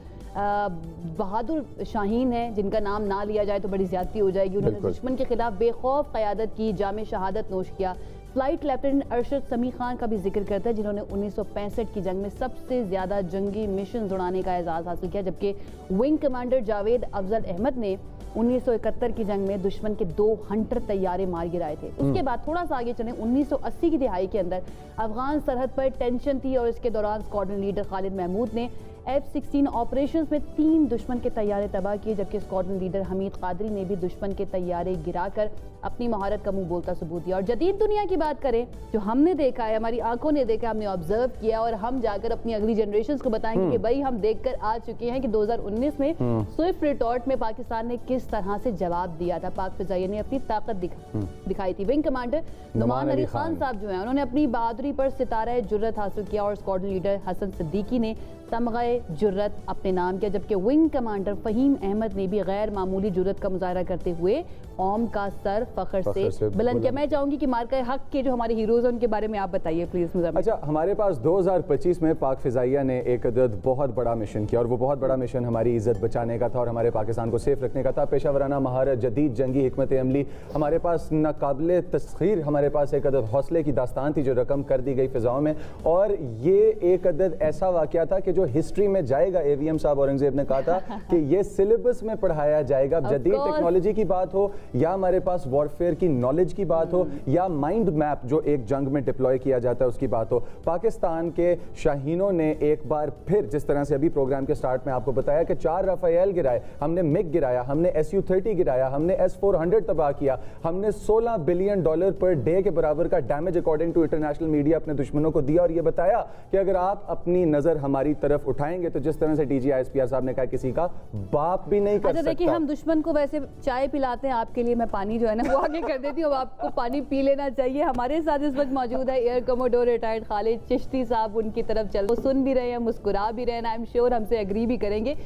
A: बहादुर शाहीन है जिनका नाम ना लिया जाए तो बड़ी ज्यादती हो जाएगी। उन्होंने दुश्मन के खिलाफ बेखौफ क़यादत की, जामे शहादत नोश किया। फ्लाइट लेफ्टिनेंट अरशद समी खान का भी जिक्र करता है जिन्होंने 1965 की जंग में सबसे ज्यादा जंगी मिशन उड़ाने का एजाज हासिल किया, जबकि विंग कमांडर जावेद अफजल अहमद ने 1971 की जंग में दुश्मन के 2 हंटर तैयारे मार गिराए थे। उसके बाद थोड़ा सा आगे चले, 1980 की दिहाई के अंदर अफगान सरहद पर टेंशन थी और इसके दौरान स्क्वाड्रन लीडर खालिद महमूद ने F-16 ऑपरेशंस में 3 दुश्मन के तैयारे तबाह किए, जबकि स्क्वाड्रन लीडर हमीद कादरी ने भी दुश्मन के तैयारे गिराकर अपनी महारत का मुंह बोलता सबूत दिया। और जदीद दुनिया की बात करें जो हमने देखा है, हमारी आंखों ने देखा, हमने ऑब्जर्व किया और हम जाकर अपनी अगली जनरेशन को बताएंगे कि भाई हम देखकर आ चुके हैं कि 2019 में स्विफ्ट रिटॉर्ट में पाकिस्तान ने किस तरह से जवाब दिया था। पाक फिजाइया ने अपनी ताकत दिखाई थी। विंग कमांडर नुमान अली खान साहब जो है उन्होंने अपनी बहादुरी पर सितारा जुर्रत हासिल किया और स्क्वाड्रन लीडर हसन सिद्दीकी ने तमगा मुजाहराए जुर्रत अपने नाम किया, जबकि विंग कमांडर फ़हीम अहमद ने भी गैर मामूली जुर्रत का मुजाहरा करते हुए कौम का सर फ़ख्र से बुलंद किया। मैं चाहूँगी कि मार्का हक के जो हमारे हीरोज़ हैं उनके बारे में आप बताइए प्लीज़ मुज़म्मिल।
B: अच्छा, हमारे पास 2025 में पाक फ़िज़ाइया ने एक अदद बहुत बड़ा मिशन किया और वो बहुत बड़ा मिशन हमारी इज़्ज़त बचाने का था और हमारे पाकिस्तान को सेफ रखने का था। पेशावराना महारत, जदीद जंगी हिकमत अमली, हमारे पास नाकाबिले तस्खीर, हमारे पास एक अदद हौसले की दास्तान थी जो रकम कर दी गई फ़िज़ाओं में। और ये एक अदद ऐसा वाक़या था कि जो हिस्ट्री में जाएगा। AVM साहब औरंगज़ेब ने कहा था कि ये सिलेबस में पढ़ाया जाएगा। जदीद टेक्नोलॉजी की बात हो या हमारे पास वॉरफेयर की नॉलेज की बात हो या माइंड मैप जो एक जंग में डिप्लॉय किया जाता है उसकी बात हो, पाकिस्तान के शाहीनों ने एक बार फिर, जिस तरह से अभी प्रोग्राम के स्टार्ट में आपको बताया कि 4 राफेल गिराए, हमने मिग गिराया, हमने SU-30 गिराया, हमने S-400 तबाह किया, हमने $16 बिलियन पर डे के बराबर का damage according to international media अपने दुश्मनों को दिया। और ये बताया कि अगर आप अपनी नजर हमारी तरफ उठाएंगे तो जिस तरह से DG ISPR साहब ने कहा किसी का बाप भी नहीं कर सकता।
A: देखिए, हम दुश्मन को वैसे चाय पिलाते हैं, आपके लिए मैं पानी जो है ना वो आगे कर देती हूँ, अब आपको पानी पी लेना चाहिए। हमारे साथ इस वक्त मौजूद है air commodore retired Khalid Chishti साहब। उनकी तरफ चल, वो सुन भी रहे हैं, मुस्कुरा भी रहे हैं, आई एम श्योर हमसे एग्री भी करेंगे।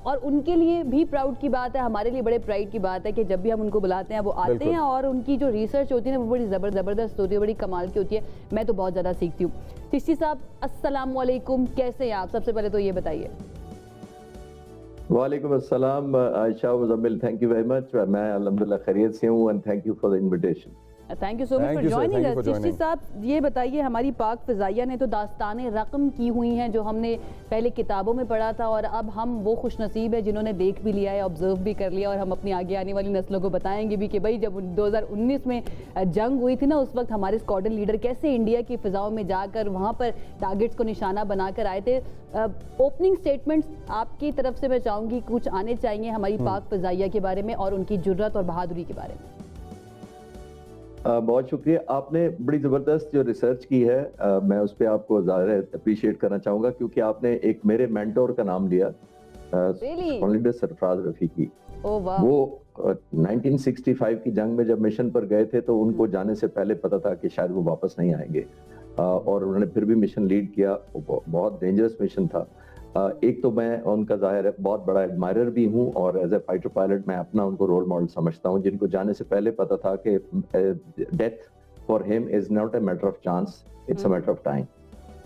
A: और उनके लिए भी प्राउड की बात है, हमारे लिए बड़े प्राइड की बात है कि जब भी हम उनको बुलाते हैं वो आते हैं और उनकी जो रिसर्च होती है ना वो बड़ी ज़बरदस्त होती है, बड़ी कमाल की होती है। मैं तो बहुत ज़्यादा सीखती हूँ। चिश्ती साहब अस्सलाम वालेकुम, कैसे हैं आप? सबसे पहले तो ये बताइए।
G: वालेकुम अस्सलाम Ayesha Muzammil, thank you very much. मैं अल्हम्दुलिल्लाह खैरियत से हूँ and thank you for the invitation.
A: Thank you so much for joining us. Chishti साहब, ये बताइए, हमारी पाक फ़िज़ाइया ने तो दास्तानें रकम की हुई हैं जो हमने पहले किताबों में पढ़ा था और अब हम वो खुशनसीब है जिन्होंने देख भी लिया है, ऑब्जर्व भी कर लिया और हम अपनी आगे आने वाली नस्लों को बताएंगे भी कि भाई जब 2019 में जंग हुई थी ना उस वक्त हमारे स्क्वाड्रन लीडर कैसे इंडिया की फ़िज़ाओं में जाकर वहाँ पर टारगेट्स को निशाना बनाकर आए थे। ओपनिंग स्टेटमेंट्स आपकी तरफ से मैं चाहूँगी कुछ आने चाहिए हमारी पाक फ़िज़ाइया के बारे में और उनकी जुर्रत और बहादुरी के बारे में।
G: बहुत शुक्रिया, आपने बड़ी ज़बरदस्त जो रिसर्च की है, मैं उस पर आपको ज़्यादा अप्रिशिएट करना चाहूँगा क्योंकि आपने एक मेरे मेंटोर का नाम लिया, सरफराज रफीकी। वो 1965 की जंग में जब मिशन पर गए थे तो उनको जाने से पहले पता था कि शायद वो वापस नहीं आएंगे और उन्होंने फिर भी मिशन लीड किया। बहुत डेंजरस मिशन था। एक तो मैं उनका ज़ाहिर है बहुत बड़ा एडमायरर भी हूँ और एज ए फाइटर पायलट मैं अपना उनको रोल मॉडल समझता हूँ, जिनको जाने से पहले पता था कि death for him is not a matter of chance, it's a matter of time.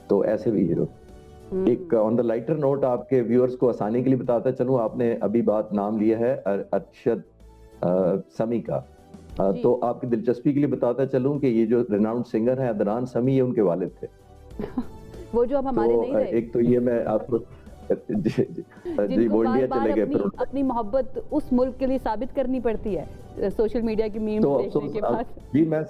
G: तो ऐसे भी हीरो। एक ऑन द लाइटर नोट आपके व्यूअर्स को आसानी के लिए बताता चलूँ, आपने अभी बात नाम लिया है अरशद समी का, तो आपकी दिलचस्पी के लिए बताता चलूँ कि ये जो रिनाउंड सिंगर है अदनान समी, ये उनके वालिद थे।
A: वो जो अब हमारे नहीं रहे।
G: एक तो ये मैं आपको जी वो इंडिया चले गए, फिर
A: अपनी मोहब्बत उस मुल्क के लिए साबित करनी पड़ती है सोशल मीडिया की मीम्स देखने के बाद।
G: जी मैं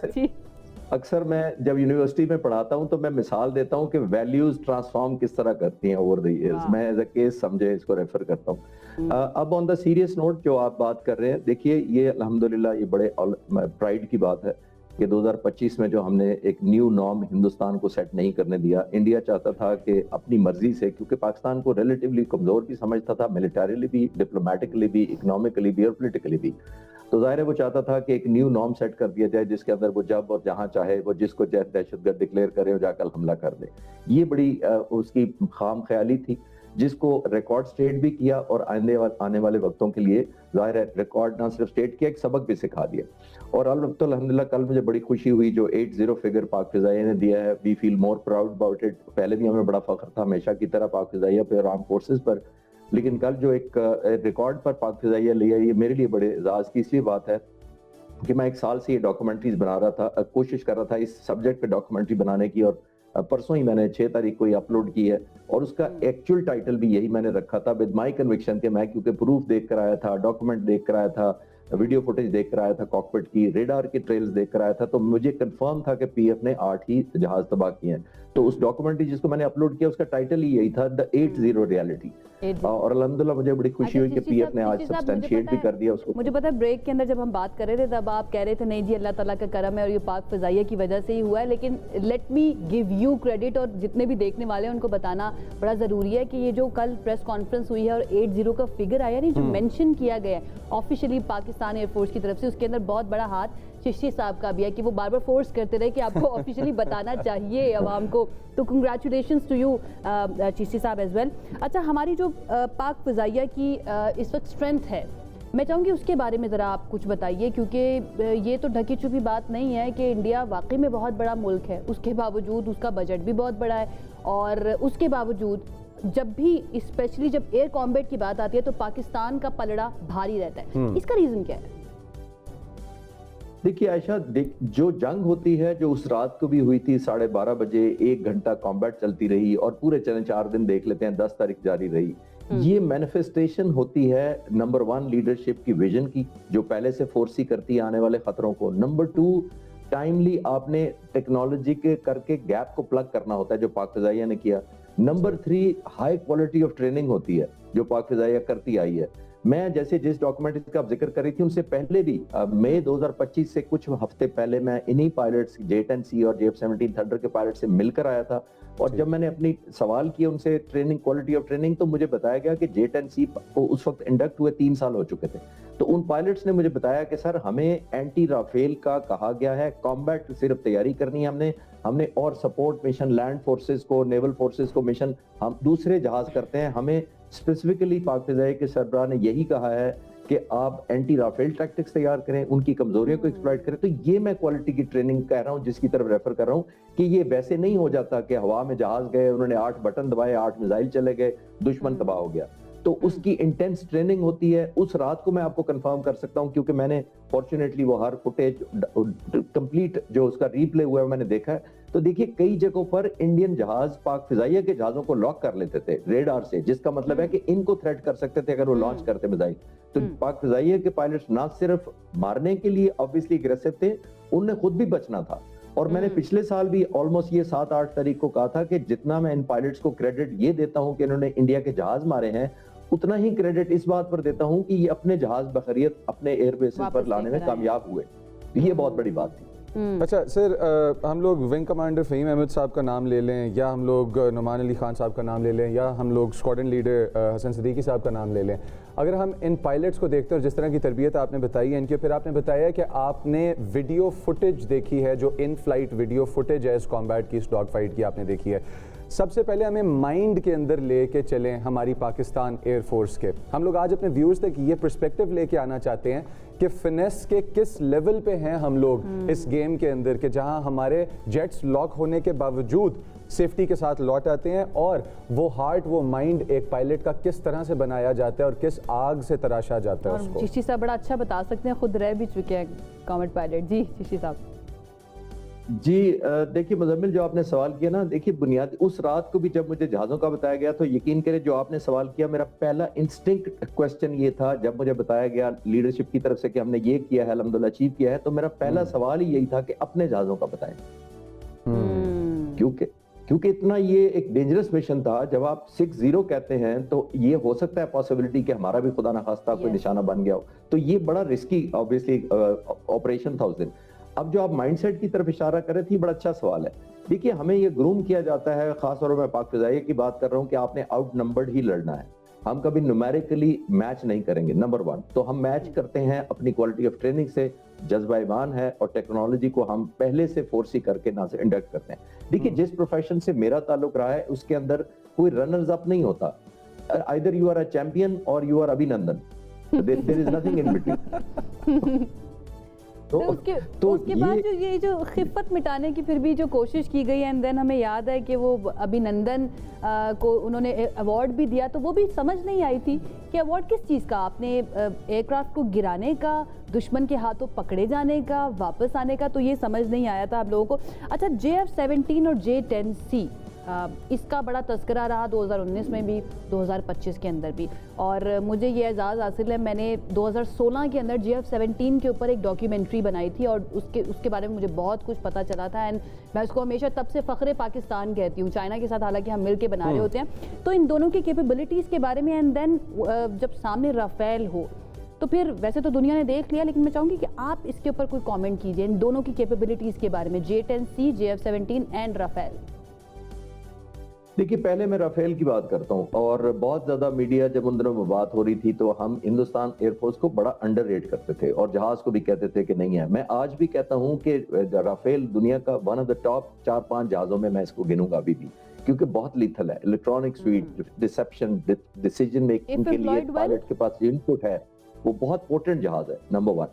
G: अक्सर मैं जब यूनिवर्सिटी में पढ़ाता हूँ तो मैं मिसाल देता हूँ कि वैल्यूज ट्रांसफॉर्म किस तरह करती हैं ओवर द इयर्स। मैं एज अ केस समझे इसको रेफर करता हूँ। अब ऑन द सीरियस नोट जो आप बात कर रहे हैं, देखिए ये अल्हम्दुलिल्लाह ये बड़े प्राइड की बात है कि 2025 में जो हमने एक न्यू नॉर्म हिंदुस्तान को सेट नहीं करने दिया। इंडिया चाहता था कि अपनी मर्जी से, क्योंकि पाकिस्तान को रिलेटिवली कमजोर भी समझता था, मिलिटरीली भी, डिप्लोमेटिकली भी, इकोनॉमिकली भी और पोलिटिकली भी। तो जाहिर है वो चाहता था कि एक न्यू नॉर्म सेट कर दिया जाए जिसके अंदर वो जब और जहां चाहे वो जिसको दहशतगर्द डिक्लेयर करे और जाकर हमला कर दे। ये बड़ी उसकी खाम ख्याली थी जिसको रिकॉर्ड स्टेट भी किया और आने वाले वक्तों के लिए जाहिर है रिकॉर्ड ना सिर्फ स्टेट किया, एक सबक भी सिखा दिया। और अल्हम्दुलिल्लाह कल मुझे बड़ी खुशी हुई जो 80 फिगर पाक फ़िज़ाइया ने दिया है। We feel more proud about it. पहले भी हमें बड़ा फख्र था हमेशा की तरह पाक फ़िज़ाइया पे और आर्म फोर्सेस पर, लेकिन कल जो एक रिकॉर्ड पर पाक फ़िज़ाइया लिया, ये मेरे लिए बड़े एजाज़ की इसलिए बात है कि मैं एक साल से ये डॉक्यूमेंट्रीज बना रहा था, कोशिश कर रहा था इस सब्जेक्ट पे डॉक्यूमेंट्री बनाने की, और परसों ही मैंने 6 तारीख को ही अपलोड की है और उसका एक्चुअल टाइटल भी यही मैंने रखा था, विद माय कन्विक्शन के मैं क्योंकि प्रूफ देख कर आया था, डॉक्यूमेंट देख कर आया था, वीडियो फुटेज देख कर आया था, कॉकपिट की रेडार की ट्रेल्स देख कर आया था, तो मुझे कंफर्म था कि पीएफ ने 8 ही जहाज तबाह किए हैं। तो उस डॉक्यूमेंट्री जिसको मैंने अपलोड किया उसका टाइटल ही यही था, द 80 रियलिटी। और अल्हम्दुलिल्लाह मुझे बड़ी खुशी हुई कि पीएफ ने आज सब्सटेंशिएट भी कर दिया उसको।
A: मुझे पता है ब्रेक के अंदर जब हम बात कर रहे थे तब आप कह रहे थे नहीं जी अल्लाह ताला का करम है और ये पाक फ़िज़ाइया की वजह से ही हुआ है, लेकिन let me give you credit और जितने भी देखने वाले हैं उनको बताना बड़ा ज़रूरी है कि ये जो कल प्रेस कॉन्फ्रेंस हुई है और 80 का फिगर आया नहीं जो मेंशन किया गया है ऑफिशियली पाकिस्तान पाकिस्तान एयरफोर्स की तरफ से, उसके अंदर बहुत बड़ा हाथ चिश्ती साहब का भी है कि वो बार बार फोर्स करते रहे कि आपको ऑफिशियली बताना चाहिए अवाम को। तो कंग्रेचुलेशंस टू यू चिश्ती साहब एज वेल। अच्छा, हमारी जो पाक फ़िज़ाइया की इस वक्त स्ट्रेंथ है, मैं चाहूँगी उसके बारे में ज़रा आप कुछ बताइए, क्योंकि ये तो ढकी छुपी बात नहीं है कि इंडिया वाकई में बहुत बड़ा मुल्क है, उसके बावजूद उसका बजट भी बहुत बड़ा है, और उसके बावजूद जब भी स्पेशली जब एयर कॉम्बैट की बात आती है तो पाकिस्तान का पलड़ा भारी रहता है। इसका रीज़न क्या है?
G: देखिए आयशा, जो जंग होती है, जो उस रात को भी हुई थी 12:30 बजे, 1 घंटा कॉम्बैट चलती रही और पूरे चले 4 दिन देख लेते हैं, 10 तारीख जारी रही। ये मैनिफेस्टेशन होती है नंबर 1 लीडरशिप की विजन की, जो पहले से फोर्सी करती है आने वाले खतरों को। नंबर 2 टाइमली आपने टेक्नोलॉजी के करके गैप को प्लग करना होता है, जो पाक फ़िज़ाइया ने किया। Number 3 high quality of training होती है, जो पाक फ़िज़ाइया करती आई है। मैं जैसे जिस डॉक्यूमेंट्री का आप जिक्र कर रही थी, उनसे पहले भी मई 2025 से कुछ हफ्ते पहले मैं इन्हीं पायलट्स J-10C और JF-17 थंडर के पायलट से मिलकर आया था, और जब मैंने अपनी सवाल किए उनसे ट्रेनिंग, क्वालिटी ऑफ ट्रेनिंग, तो मुझे बताया गया कि J-10C को उस वक्त इंडक्ट हुए 3 साल हो चुके थे। तो उन पायलट्स ने मुझे बताया कि सर हमें एंटी राफेल का कहा गया है, कॉम्बैट सिर्फ तैयारी करनी है हमने और सपोर्ट मिशन, लैंड फोर्सेस को, नेवल फोर्सेस को मिशन हम दूसरे जहाज करते हैं। हमें स्पेसिफिकली पाक फ़िज़ाइया के सरबराह ने यही कहा है कि आप एंटी राफेल टैक्टिक्स तैयार करें, उनकी कमजोरियों को एक्सप्लॉइट करें। तो ये मैं क्वालिटी की ट्रेनिंग कह रहा हूँ, जिसकी तरफ रेफर कर रहा हूँ कि ये वैसे नहीं हो जाता कि हवा में जहाज गए, उन्होंने 8 बटन दबाए, 8 मिसाइल चले गए, दुश्मन तबाह हो गया। तो उसकी इंटेंस ट्रेनिंग होती है। उस रात को मैं आपको कंफर्म कर सकता हूं, क्योंकि मैंने फॉर्चुनेटली वो हर फुटेज कंप्लीट जो उसका रीप्ले हुआ है मैंने देखा है। तो देखिए कई जगहों पर इंडियन जहाज पाक फ़िज़ाइया के जहाजों को लॉक कर लेते थे रेडार से, जिसका मतलब है कि इनको थ्रेट कर सकते थे अगर वो लॉन्च करते मिसाइल। तो पाक फ़िज़ाइया के पायलट्स ना सिर्फ मारने के लिए ऑब्वियसली एग्रेसिव थे, उन्हें खुद भी बचना था। और मैंने पिछले साल भी ऑलमोस्ट ये 7-8 तारीख को कहा था कि जितना मैं इन पायलट्स को क्रेडिट ये देता हूं कि इन्होंने इंडिया के जहाज मारे हैं, उतना ही क्रेडिट इस बात पर देता हूं कि ये अपने जहाज बखरियत अपने एयरबेसेस पर लाने में कामयाब हुए। ये बहुत बड़ी बात थी।
B: अच्छा सर, हम लोग विंग कमांडर फ़हीम अहमद साहब का नाम ले लें, या हम लोग नुमान अली खान साहब का नाम ले लें, या हम लोग स्क्वाड्रन लीडर हसन सिद्दीकी साहब का नाम ले लें, अगर हम इन पायलट्स को देखते हैं और जिस तरह की तरबियत आपने बताई है इनके, फिर आपने बताया कि आपने वीडियो फुटेज देखी है, जो इन फ्लाइट वीडियो फुटेज है इस कॉम्बैट की, इस डॉग फाइट की आपने देखी है। सबसे पहले हमें माइंड के अंदर लेके चलें हमारी पाकिस्तान एयरफोर्स के। हम लोग आज अपने व्यूअर्स तक ये पर्सपेक्टिव लेके आना चाहते हैं कि फिनेस के किस लेवल पे हैं हम लोग इस गेम के अंदर, कि जहां हमारे जेट्स लॉक होने के बावजूद सेफ्टी के साथ लौट आते हैं, और वो हार्ट, वो माइंड एक पायलट का किस तरह से बनाया जाता है और किस आग से तराशा जाता है उसको।
A: चिश्ती साहब बड़ा अच्छा बता सकते हैं, खुद रह भी चुके हैं कॉमेट पायलट। जी चिश्ती साहब।
G: जी देखिए मुजम्मिल, जो आपने सवाल किया ना, देखिए बुनियादी उस रात को भी जब मुझे जहाज़ों का बताया गया, तो यकीन करें जो आपने सवाल किया, मेरा पहला इंस्टिंक्ट क्वेश्चन ये था जब मुझे बताया गया लीडरशिप की तरफ से कि हमने ये किया है, अल्हम्दुलिल्लाह अचीव किया है, तो मेरा पहला सवाल ही यही था कि अपने जहाज़ों का बताएं। क्योंकि इतना ये एक डेंजरस मिशन था। जब आप 6-0 कहते हैं तो ये हो सकता है पॉसिबिलिटी कि हमारा भी खुदा ना खास्ता कोई निशाना बन गया हो, तो ये बड़ा रिस्की ऑब्वियसली ऑपरेशन था उस दिन। अब जो आप माइंडसेट की तरफ इशारा कर रहे थे, बड़ा अच्छा सवाल है। देखिए हमें ये ग्रूम किया जाता है, खासतौर पर मैं पाक फ़िज़ाइया की बात कर रहा हूँ, कि आपने आउट नंबर्ड ही लड़ना है, हम कभी न्यूमेरिकली मैच नहीं करेंगे। नंबर 1 तो हम मैच करते हैं अपनी क्वालिटी ऑफ ट्रेनिंग से, जज्बा ईमान है, और टेक्नोलॉजी को हम पहले से फोर्सी करके ना से इंडक्ट करते हैं। देखिए जिस प्रोफेशन से मेरा ताल्लुक रहा है उसके अंदर कोई रनर्स अप नहीं होता, either you are a champion और you are Abhinandan, there is nothing in between.
A: तो उसके बाद जो खिफ़त मिटाने की फिर भी जो कोशिश की गई है, एंड देन हमें याद है कि वो अभिनंदन को उन्होंने अवार्ड भी दिया, तो वो भी समझ नहीं आई थी कि अवार्ड किस चीज़ का, आपने एयरक्राफ्ट को गिराने का, दुश्मन के हाथों पकड़े जाने का, वापस आने का, तो ये समझ नहीं आया था आप लोगों को। अच्छा, JF-17 और J-10C इसका बड़ा तस्करा रहा 2019 में भी, 2025 के अंदर भी, और मुझे ये एजाज़ हासिल है, मैंने 2016 के अंदर JF-17 के ऊपर एक डॉक्यूमेंट्री बनाई थी, और उसके बारे में मुझे बहुत कुछ पता चला था, एंड मैं उसको हमेशा तब से फ़ख्रे पाकिस्तान कहती हूँ। चाइना के साथ हालांकि हम मिल के बना रहे होते हैं, तो इन दोनों की कैपेबिलिटीज़ के बारे में, एंड देन जब सामने राफेल हो, तो फिर वैसे तो दुनिया ने देख लिया, लेकिन मैं चाहूँगी कि आप इसके ऊपर कोई कॉमेंट कीजिए इन दोनों की कैपेबिलिटीज़ के बारे में, J-10C, JF-17 एंड राफेल।
G: देखिए, पहले मैं राफेल की बात करता हूं, और बहुत ज्यादा मीडिया जब उन दिनों में बात हो रही थी तो हम हिंदुस्तान एयरफोर्स को बड़ा अंडररेट करते थे और जहाज को भी कहते थे कि नहीं है। मैं आज भी कहता हूं कि राफेल दुनिया का वन ऑफ द टॉप 4-5 जहाजों में मैं इसको गिनूंगा अभी भी, क्योंकि बहुत लीथल है। Electronic suite, deception, decision making के लिए पायलट के पास इनपुट है, वो बहुत पोटेंट जहाज है, नंबर 1।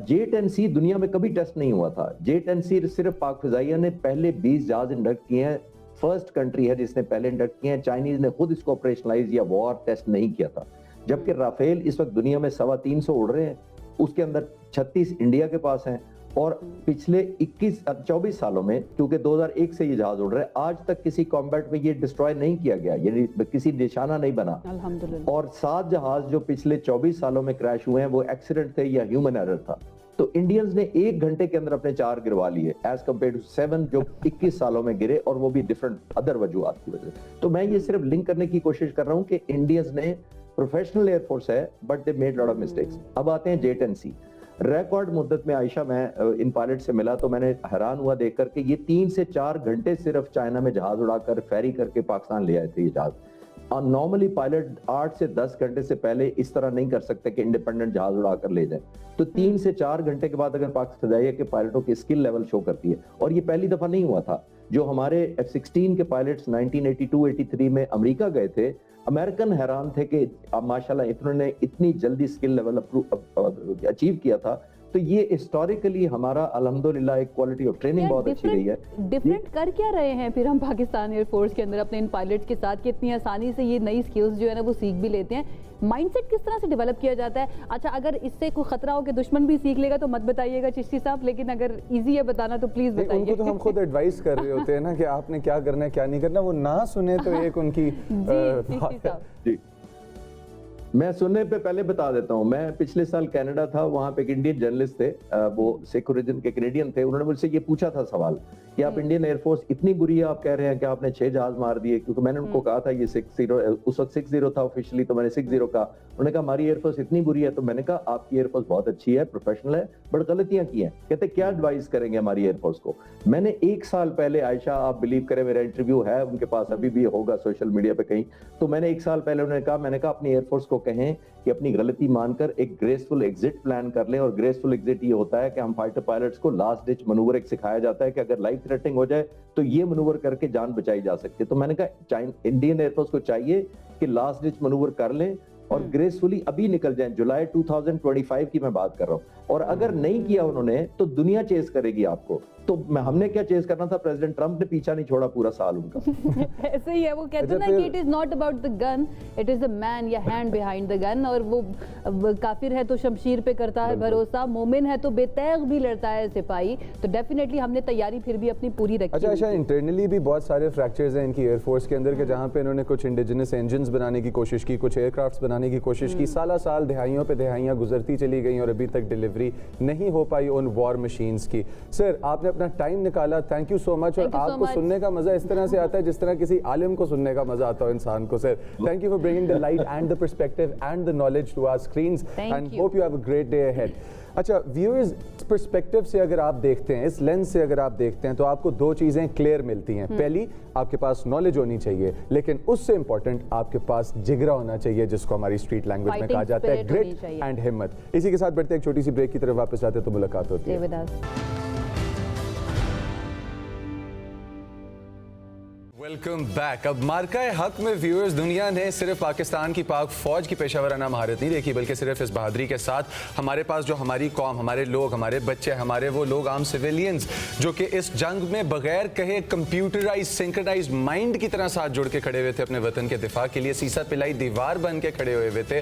G: J-10C दुनिया में कभी टेस्ट नहीं हुआ था। J-10C सिर्फ पाक फिजाइया ने पहले 20 जहाज इंडक्ट किए हैं, फर्स्ट कंट्री है जिसने पहले इंडक्ट किए हैं। चाइनीज ने खुद इसको ऑपरेशनलाइज या वॉर टेस्ट नहीं किया था। जबकि राफेल इस वक्त दुनिया में 325 उड़ रहे हैं, उसके अंदर 36 इंडिया के पास हैं, और पिछले 24 सालों में, क्योंकि 2001 से ये जहाज उड़ रहे हैं, आज तक किसी कॉम्बैट में ये डिस्ट्रॉय नहीं किया गया, यानी किसी निशाना नहीं बना।
A: अल्हम्दुलिल्लाह।
G: और 7 जहाज जो पिछले 24 सालों में क्रैश हुए हैं वो एक्सीडेंट थे या ह्यूमन एरर था। तो इंडियंस ने 1 घंटे के अंदर अपने 4 गिरवा लिए, एज कम्पेयर टू 7 जो 21 सालों में गिरे, और वो भी डिफरेंट अदर वजूहात की वजह से। तो मैं ये सिर्फ लिंक करने की कोशिश कर रहा हूँ कि इंडियंस ने प्रोफेशनल एयरफोर्स है, but they made lot of mistakes. अब आते हैं J-10C। रिकॉर्ड मुद्दत में आयशा, मैं इन पायलट से मिला तो मैंने हैरान हुआ देखकर कि ये 3 से 4 घंटे सिर्फ चाइना में जहाज उड़ाकर फेरी करके पाकिस्तान ले आए थे ये जहाज। और नॉर्मली पायलट 8 से 10 घंटे से पहले इस तरह नहीं कर सकते कि इंडिपेंडेंट जहाज उड़ाकर ले जाए। तो 3 से 4 घंटे के बाद अगर पाकिस्तान जाइए कि पायलटों की स्किल लेवल शो करती है, और ये पहली दफा नहीं हुआ था। जो हमारे F-16 के पायलट्स 1982-83 में अमेरिका गए थे, अमेरिकन हैरान थे कि माशाल्लाह इन्होंने इतनी जल्दी स्किल लेवल अचीव किया था। तो ये हिस्टोरिकली हमारा अल्हम्दुलिल्लाह एक क्वालिटी ऑफ ट्रेनिंग बहुत अच्छी रही है।
A: डिफरेंट कर क्या रहे हैं फिर हम पाकिस्तान एयरफोर्स के अंदर अपने इन पायलट्स के साथ कि इतनी आसानी से ये नई स्किल्स जो है ना वो सीख भी लेते हैं? माइंडसेट किस तरह से डेवलप किया जाता है? अच्छा, अगर इससे कोई खतरा हो कि दुश्मन भी सीख लेगा तो मत बताइएगा चिश्ती साहब, लेकिन अगर इजी है बताना तो प्लीज बताइए।
B: उनको तो हम खुद एडवाइस कर रहे होते हैं ना कि आपने क्या करना है क्या नहीं करना, वो ना सुने तो एक उनकी
G: जी, मैं सुनने पे पहले बता देता हूँ। मैं पिछले साल कनाडा था, वहाँ पे एक इंडियन जर्नलिस्ट थे, वो सिख ओरिजिन के कैनेडियन थे। उन्होंने मुझसे ये पूछा था सवाल कि आप इंडियन एयरफोर्स इतनी बुरी है, आप कह रहे हैं कि आपने 6 जहाज मार दिए, क्योंकि मैंने उनको कहा था ये 60, उस वक्त 60 था ऑफिशियली, तो मैंने 60 कहा। उन्होंने कहा हमारी एयरफोर्स इतनी बुरी है। तो मैंने कहा आपकी एयरफोर्स बहुत अच्छी है, प्रोफेशनल है, बट गलतियां की हैं। कहते क्या एडवाइस करेंगे हमारी एयरफोर्स को? मैंने 1 साल पहले, आयशा आप बिलीव करें, मेरा इंटरव्यू है उनके पास, अभी भी होगा सोशल मीडिया पे कहीं, तो मैंने 1 साल पहले उन्होंने कहा, मैंने कहा अपनी एयरफोर्स को कहें कि अपनी गलती मानकर एक ग्रेसफुल एग्जिट प्लान कर लें। और ग्रेसफुल एग्जिट ये होता है कि हम फाइटर पायलट्स को लास्ट डिच मनूवर एक सिखाया जाता है कि अगर लाइफ थ्रेटनिंग हो जाए तो ये मनूवर करके जान बचाई जा सकती है। तो मैंने कहा इंडियन एयरफोर्स को चाहिए कि लास्ट डिच मनूवर कर लें और ग्रेसफुली अभी निकल जाएं। जुलाई 2025 की मैं बात कर रहा हूं। और अगर नहीं किया उन्होंने तो दुनिया चेस करेगी आपको। तो हमने क्या चेस करना था? प्रेसिडेंट ट्रंप ने पीछा नहीं छोड़ा पूरा साल उनका।
A: ऐसे ही है, वो कहते हैं ना कि it is not about the gun, it is the man या हैंड बिहाइंड द गन। और वो काफिर है तो शमशीर पे करता है भरोसा, मोमिन है तो बेतैग भी लड़ता है सिपाही। तो डेफिनेटली हमने तैयारी फिर भी अपनी पूरी रखी।
B: अच्छा, इंटरनली भी बहुत सारे फ्रैक्चर्स हैं इनकी एयरफोर्स के अंदर के, जहाँ पे इन्होंने कुछ इंडिजिनस इंजन्स बनाने की कोशिश की, कुछ एयरक्राफ्ट्स बनाने की कोशिश की। साल दहाइयों पे दहाइयाँ गुजरती चली गई और अभी तक डिलीवरी नहीं हो पाई उन वॉर मशीन्स की। सर, आपने अपना टाइम निकाला, थैंक यू सो मच। और आपको सुनने का मजा इस तरह से आता है जिस तरह किसी आलिम को सुनने का मजा आता हो इंसान को। Sir, thank you for bringing the light and the perspective and the knowledge to our screens and hope you have a great day ahead. अच्छा, व्यूअर्स, पर्सपेक्टिव से अगर आप देखते हैं, इस लेंस से अगर आप देखते हैं, तो आपको 2 चीजें क्लियर मिलती हैं। पहली, आपके पास नॉलेज होनी चाहिए, लेकिन उससे इंपॉर्टेंट आपके पास जिगरा होना चाहिए, जिसको हमारी स्ट्रीट लैंग्वेज में कहा जाता है ग्रिट एंड हिम्मत। इसी के साथ बढ़ते एक छोटी सी ब्रेक की तरफ वापस जाते हैं तो मुलाकात होती है। Welcome back. अब मार्का हक में व्यूअर्स, दुनिया ने सिर्फ पाकिस्तान की पाक फौज की पेशावराना महारत नहीं देखी, बल्कि सिर्फ इस बहादुरी के साथ हमारे पास जो हमारी कौम, हमारे लोग, हमारे बच्चे, हमारे वो लोग आम सिविलियंस जो कि इस जंग में बगैर कहे कंप्यूटराइज सिंक्रोनाइज माइंड की तरह साथ जुड़ के खड़े हुए थे अपने वतन के दिफा के लिए, सीसा पिलाई दीवार बन के खड़े हुए थे,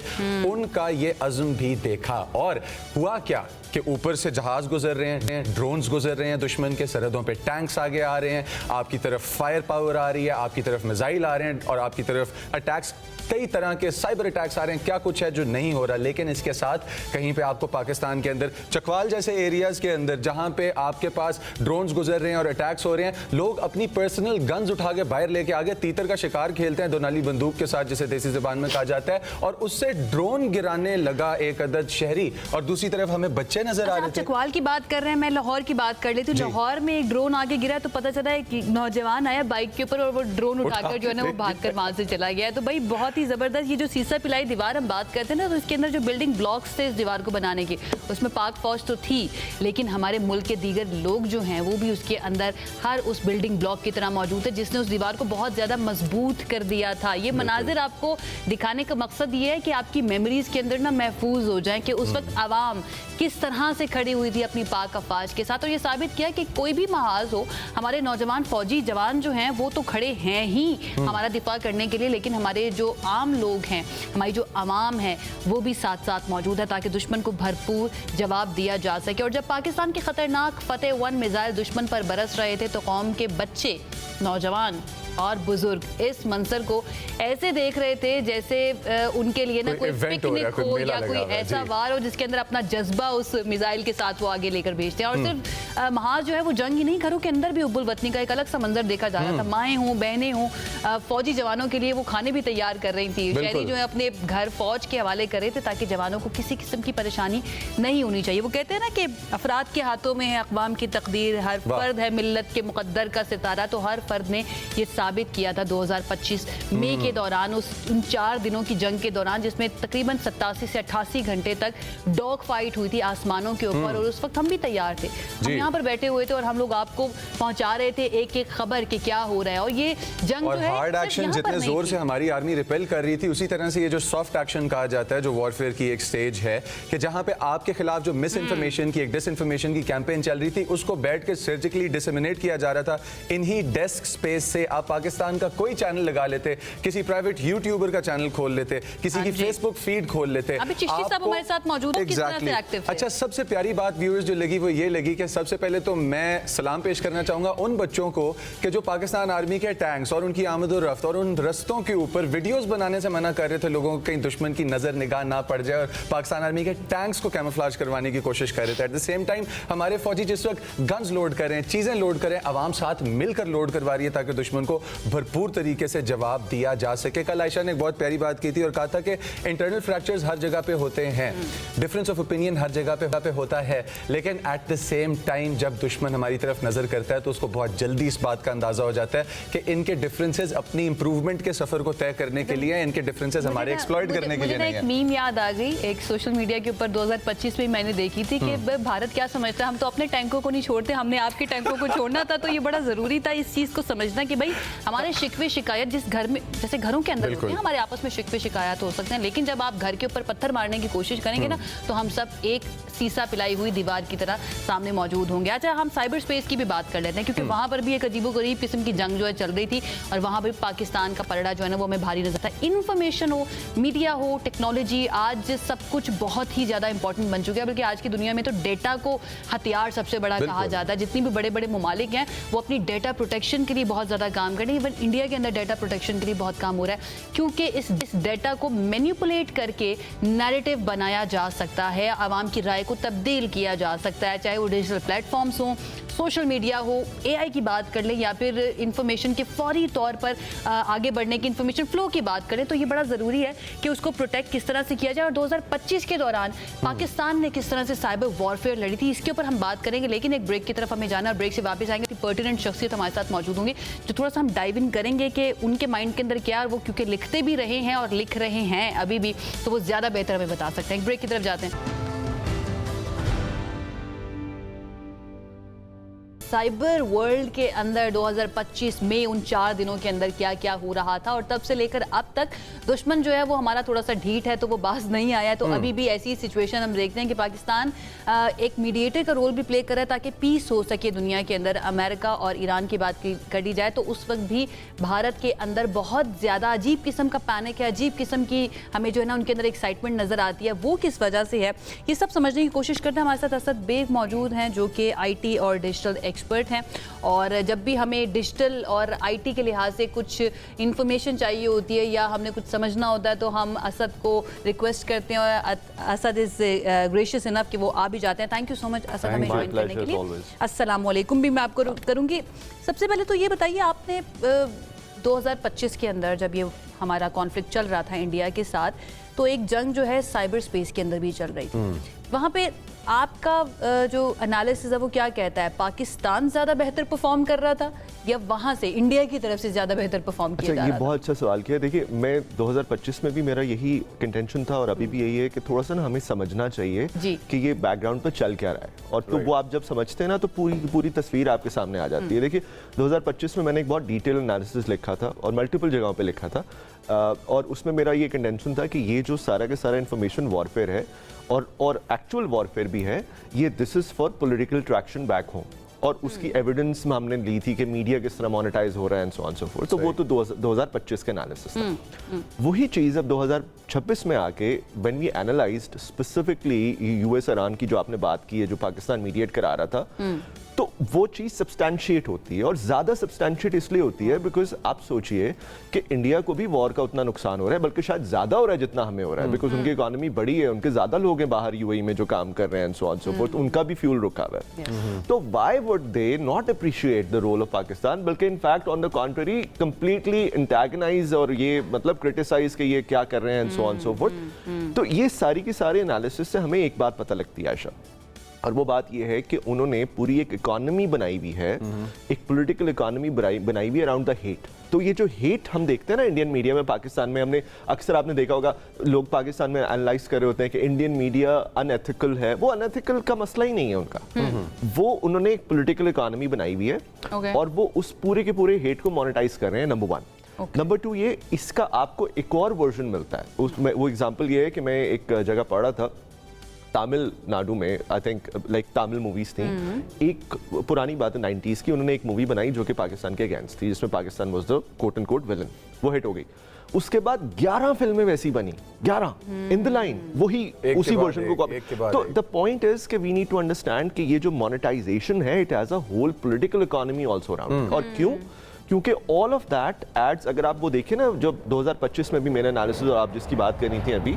B: उनका ये अज़्म भी देखा। और हुआ क्या कि ऊपर से जहाज गुजर रहे हैं, ड्रोन्स गुजर रहे हैं दुश्मन के, सरहदों पे टैंक्स आगे आ रहे हैं, आपकी तरफ फायर पावर आ रही है, आपकी तरफ मिसाइल आ रहे हैं और आपकी तरफ अटैक्स, कई तरह के साइबर अटैक्स आ रहे हैं। क्या कुछ है जो नहीं हो रहा। लेकिन इसके साथ कहीं पे आपको पाकिस्तान के अंदर चकवाल जैसे एरियाज के अंदर जहां पे आपके पास ड्रोन्स गुजर रहे हैं और अटैक्स हो रहे हैं, लोग अपनी पर्सनल गन्स उठा के बाहर लेके आगे तीतर का शिकार खेलते हैं, दोनाली बंदूक के साथ, जिसे देसी जुबान में कहा जाता है, और उससे ड्रोन गिराने लगा एक अदद शहरी। और दूसरी तरफ हमें बच्चे नजर आ रहे थे।
H: चकवाल की बात कर रहे हैं, मैं लाहौर की बात कर लेती हूँ। लाहौर में एक ड्रोन आगे गिरा तो पता चला एक नौजवान आया बाइक के ऊपर
A: और वो ड्रोन उठाकर जो है ना वो भागकर वहां से चला गया। तो भाई बहुत ही जबरदस्त ये जो सीसा पिलाई दीवार हम बात करते हैं ना, तो इसके अंदर जो बिल्डिंग ब्लॉक्स थे इस दीवार को बनाने के, उसमें पाक फौज तो थी, लेकिन हमारे मुल्क के दीगर लोग जो हैं वो भी उसके अंदर हर उस बिल्डिंग ब्लॉक की तरह मौजूद है, जिसने उस दीवार को बहुत ज्यादा मजबूत कर दिया था। ये मनाजिर आपको दिखाने का मकसद ये है कि आपकी मेमोरीज के अंदर ना महफूज हो जाए कि उस वक्त आवाम किस तरह से खड़ी हुई थी अपनी पाक अफवाज के साथ। और ये साबित किया कि कोई भी महाज हो, हमारे नौजवान फौजी जवान जो हैं वो तो खड़े हैं ही हमारा दिफा करने के लिए, लेकिन हमारे जो आम लोग हैं, हमारी जो आवाम है, वो भी साथ साथ मौजूद है ताकि दुश्मन को भरपूर जवाब दिया जा सके। और जब पाकिस्तान के खतरनाक फतेह-1 मिसाइल दुश्मन पर बरस रहे थे तो कौम के बच्चे, नौजवान और बुजुर्ग इस मंजर को ऐसे देख रहे थे जैसे उनके लिए ना कोई पिकनिक हो या कोई ऐसा वार हो जिसके अंदर अपना जज्बा उस मिसाइल के साथ वो आगे लेकर भेजते हैं। और सिर्फ महाज जो है वो जंग ही नहीं, घरों के अंदर भी उब्बुल वतनी का एक अलग सा मंजर देखा जा रहा था। माएँ हों, बहनें हों, फौजी जवानों के लिए वो खाने भी तैयार कर रही थी। शहरी जो है अपने घर फौज के हवाले कर रहे थे ताकि जवानों को किसी किस्म की परेशानी नहीं होनी चाहिए। वो कहते हैं ना कि अफराद के हाथों में है अक़वाम की तकदीर, हर फर्द है मिल्लत के मुकद्दर का सितारा। तो हर फर्द ने ये साबित किया था 2025 मई के दौरान, उन 4 दिनों की जंग के दौरान, जिसमें तकरीबन 87 से 88 घंटे तक डॉग फाइट हुई थी आसमानों के ऊपर। और उस वक्त हम भी तैयार थे, हम यहाँ पर बैठे हुए थे और हम लोग आपको पहुंचा रहे थे एक एक खबर कि क्या हो रहा है। और ये जंग
B: और
A: जो है
B: हार्ड एक्शन जितने जोर से हमारी आर्मी रिपेल कर रही थी, उसी तरह से ये जो सॉफ्ट एक्शन कहा जाता है, जो वॉरफेयर की एक स्टेज है कि जहां पे आपके खिलाफ जो मिस इन्फॉर्मेशन की, एक डिस इन्फॉर्मेशन की कैंपेन चल रही थी, उसको बैठ के सर्जिकली डिसेमिनेट किया जा रहा था। इन्हीं डेस्क स्पेस से आप पाकिस्तान का कोई चैनल लगा लेते, किसी प्राइवेट यूट्यूबर का चैनल खोल लेते, किसी की फेसबुक फीड खोल लेते।
A: अभी चिश्ती साहब हमारे साथ मौजूद हैं, किस तरह से एक्टिव थे।
B: अच्छा, सबसे प्यारी बात व्यूअर्स जो लगी वो ये लगी कि सबसे पहले तो मैं सलाम पेश करना चाहूंगा उन बच्चों को कि जो पाकिस्तान आर्मी के टैंक्स और उनकी आमद और रफ्त और उन रस्तों के ऊपर वीडियोस बनाने से मना कर रहे थे लोगों को, कहीं दुश्मन की नजर निगाह ना पड़ जाए, और पाकिस्तान आर्मी के टैंक्स को कैमोफ्लेज करवाने की कोशिश कर रहे थे। एट द सेम टाइम हमारे फौजी जिस वक्त गन्स लोड कर रहे हैं, चीजें लोड कर रहे हैं, आवाम साथ मिलकर लोड करवा रही है ताकि दुश्मन को भरपूर तरीके से जवाब दिया जा सके। कल आयशा ने एक बहुत प्यारी बात की थी और कहा था कि इंटरनल फ्रैक्चर्स हर जगह पे होते हैं, डिफरेंस ऑफ ओपिनियन हर जगह पे होता है, लेकिन एट द सेम टाइम जब दुश्मन हमारी तरफ नजर करता है तो उसको बहुत जल्दी इस बात का अंदाजा हो जाता है कि इनके डिफरेंसेस अपनी इंप्रूवमेंट के सफर को तय करने के लिए, इनके डिफरेंसेस हमारे एक्सप्लॉइट करने के लिए नहीं है।
A: एक मीम याद आ गई, एक सोशल मीडिया के ऊपर 2025 में मैंने देखी थी कि भारत क्या समझता है, हम तो अपने टैंकों को नहीं छोड़ते, हमने आपके टैंकों को छोड़ना था। तो ये बड़ा जरूरी था इस चीज को समझना कि भाई हमारे शिकवे शिकायत जिस घर में, जैसे घरों के अंदर होते हैं, हमारे आपस में शिकवे शिकायत हो सकते हैं, लेकिन जब आप घर के ऊपर पत्थर मारने की कोशिश करेंगे ना तो हम सब एक सीसा पिलाई हुई दीवार की तरह सामने मौजूद होंगे। अच्छा, हम साइबर स्पेस की भी बात कर लेते हैं क्योंकि वहां पर भी एक अजीबोगरीब किस्म की जंग जो है चल रही थी और वहां भी पाकिस्तान का पलड़ा जो है ना वो हमें भारी नजर था। इन्फॉर्मेशन हो, मीडिया हो, टेक्नोलॉजी, आज सब कुछ बहुत ही ज्यादा इंपॉर्टेंट बन चुका है। बल्कि आज की दुनिया में तो डेटा को हथियार सबसे बड़ा कहा जाता है। जितनी भी बड़े बड़े ममालिक हैं वो अपनी डेटा प्रोटेक्शन के लिए बहुत ज्यादा काम कर रहे हैं। इवन इंडिया के अंदर डेटा प्रोटेक्शन के लिए बहुत काम हो रहा है क्योंकि इस डेटा को मैनिपुलेट करके नैरेटिव बनाया जा सकता है, आवाम की राय को तब्दील किया जा सकता है, चाहे वो डिजिटल प्लेटफॉर्म्स हों, सोशल मीडिया हो, एआई की बात कर लें या फिर इंफॉर्मेशन के फौरी तौर पर आगे बढ़ने की इंफॉर्मेशन फ्लो की बात करें। तो ये बड़ा ज़रूरी है कि उसको प्रोटेक्ट किस तरह से किया जाए। और 2025 के दौरान पाकिस्तान ने किस तरह से साइबर वॉरफेयर लड़ी थी इसके ऊपर हम बात करेंगे, लेकिन एक ब्रेक की तरफ हमें जाना है। ब्रेक से वापस आएंगे, पर्टिनेंट शख्सियत हमारे साथ मौजूद होंगे जो थोड़ा सा हम डाइव इन करेंगे कि उनके माइंड के अंदर क्या है, वो क्योंकि लिखते भी रहे हैं और लिख रहे हैं अभी भी, तो वो ज़्यादा बेहतर हमें बता सकते हैं। ब्रेक की तरफ जाते हैं। साइबर वर्ल्ड के अंदर 2025 में उन 4 दिनों के अंदर क्या क्या हो रहा था और तब से लेकर अब तक दुश्मन जो है वो हमारा थोड़ा सा ढीठ है तो वो बाज नहीं आया। तो अभी भी ऐसी सिचुएशन हम देखते हैं कि पाकिस्तान एक मीडिएटर का रोल भी प्ले कर रहा है ताकि पीस हो सके दुनिया के अंदर। अमेरिका और ईरान की बात करी जाए तो उस वक्त भी भारत के अंदर बहुत ज़्यादा अजीब किस्म का पैनिक है, अजीब किस्म की हमें जो है ना उनके अंदर एक्साइटमेंट नज़र आती है। वो किस वजह से है ये सब समझने की कोशिश करते हैं। हमारे साथ असद बेग मौजूद हैं जो कि IT और डिजिटल एक्सपर्ट हैं और जब भी हमें डिजिटल और IT के लिहाज से कुछ इन्फॉर्मेशन चाहिए होती है या हमने कुछ समझना होता है तो हम असद को रिक्वेस्ट करते हैं और असद इज ग्रेशियस इनफ कि वो आ भी जाते हैं। Thank you so much Asad हमें ज्वाइन करने के लिए। अस्सलाम वालेकुम भी मैं आपको करूँगी। सबसे पहले तो ये बताइए, आपने 2025 के अंदर जब ये हमारा कॉन्फ्लिक्ट चल रहा था इंडिया के साथ तो एक जंग जो है साइबर स्पेस के अंदर भी चल रही थी, वहाँ पे आपका जो एनालिसिस है वो क्या कहता है? पाकिस्तान ज़्यादा बेहतर परफॉर्म कर रहा था या वहाँ से इंडिया की तरफ से ज़्यादा बेहतर परफॉर्म किया
H: अच्छा,
A: जा
H: ये
A: रहा था?
H: बहुत अच्छा सवाल किया। देखिए, मैं 2025 में भी मेरा यही कंटेंशन था और अभी भी यही है कि थोड़ा सा ना हमें समझना चाहिए
A: जी।
H: कि ये बैकग्राउंड पर चल क्या रहा है, और तो वो आप जब समझते हैं ना तो पूरी तस्वीर आपके सामने आ जाती है। देखिए, 2025 में मैंने एक बहुत डिटेल एनालिसिस लिखा था और मल्टीपल जगहों पे लिखा था, और उसमें मेरा ये कंटेंशन था कि ये जो सारा का सारा इंफॉर्मेशन वॉरफेयर है और एक्चुअल वॉरफेयर भी है, ये this is for political traction back home, और उसकी एविडेंस हमने ली थी कि मीडिया किस तरह मोनेटाइज हो रहा है and so on so fourth. तो वो तो 2025 का एनालिसिस था। वही चीज़ अब 2026 में आके when we analysed specifically US Iran की जो आपने बात की है, जो पाकिस्तान मीडिएट करा रहा था, तो वो चीज़ सब्सटैंशिएट होती है, और ज़्यादा सब्सटैंशिएट इसलिए होती है बिकॉज आप सोचिए कि इंडिया को भी वॉर का उतना नुकसान हो रहा है, बल्कि शायद ज़्यादा हो रहा है जितना हमें हो रहा है, बिकॉज उनकी इकोनॉमी बड़ी है, उनके ज़्यादा लोग हैं बाहर यूएई में जो काम कर रहे हैं, सो ऑन सो फोर्थ, उनका भी फ्यूल रुका हुआ है। तो why would they not appreciate the role of Pakistan, बल्कि in fact on the contrary completely antagonise और ये मतलब क्रिटिसाइज कि ये क्या कर रहे हैं, सो ऑन सो फोर्थ। तो ये सारी की सारी एनालिसिस से हमें एक बात पता लगती है आयशा, और वो बात ये है कि उन्होंने पूरी एक इकोनॉमी बनाई हुई है, एक पॉलिटिकल इकोनॉमी बनाई हुई है अराउंड द हेट। तो ये जो हेट हम देखते हैं ना इंडियन मीडिया में, पाकिस्तान में, हमने अक्सर आपने देखा होगा लोग पाकिस्तान में एनालाइज कर रहे होते हैं कि इंडियन मीडिया अनएथिकल है। वो अनएथिकल का मसला ही नहीं है उनका, वो उन्होंने एक पॉलिटिकल इकोनॉमी बनाई हुई है और वो उस पूरे के पूरे हेट को मोनेटाइज कर रहे हैं, नंबर 1। नंबर 2, ये इसका आपको एक और वर्जन मिलता है उसमें। वो एग्जाम्पल ये है कि मैं एक जगह पढ़ रहा था तमिलनाडु में, I think like Tamil movies थी, एक पुरानी बात है 90s की, उन्होंने एक मूवी बनाई जो कि पाकिस्तान के अगेंस्ट थी, जिसमें Pakistan was the quote and quote villain. वो हिट हो गई। उसके बाद 11 फिल्में वैसी बनी, 11 इन द लाइन, वही उसी वर्जन को कॉपी। तो द पॉइंट इज कि वी नीड टू अंडरस्टैंड कि ये जो मोनेटाइजेशन है, it has a whole political economy also around. और क्यों? क्योंकि ऑल ऑफ दैट एड्स, अगर आप वो देखें ना, जब 2025 में भी मेरा एनालिसिस और आप जिसकी बात कर रही थी अभी,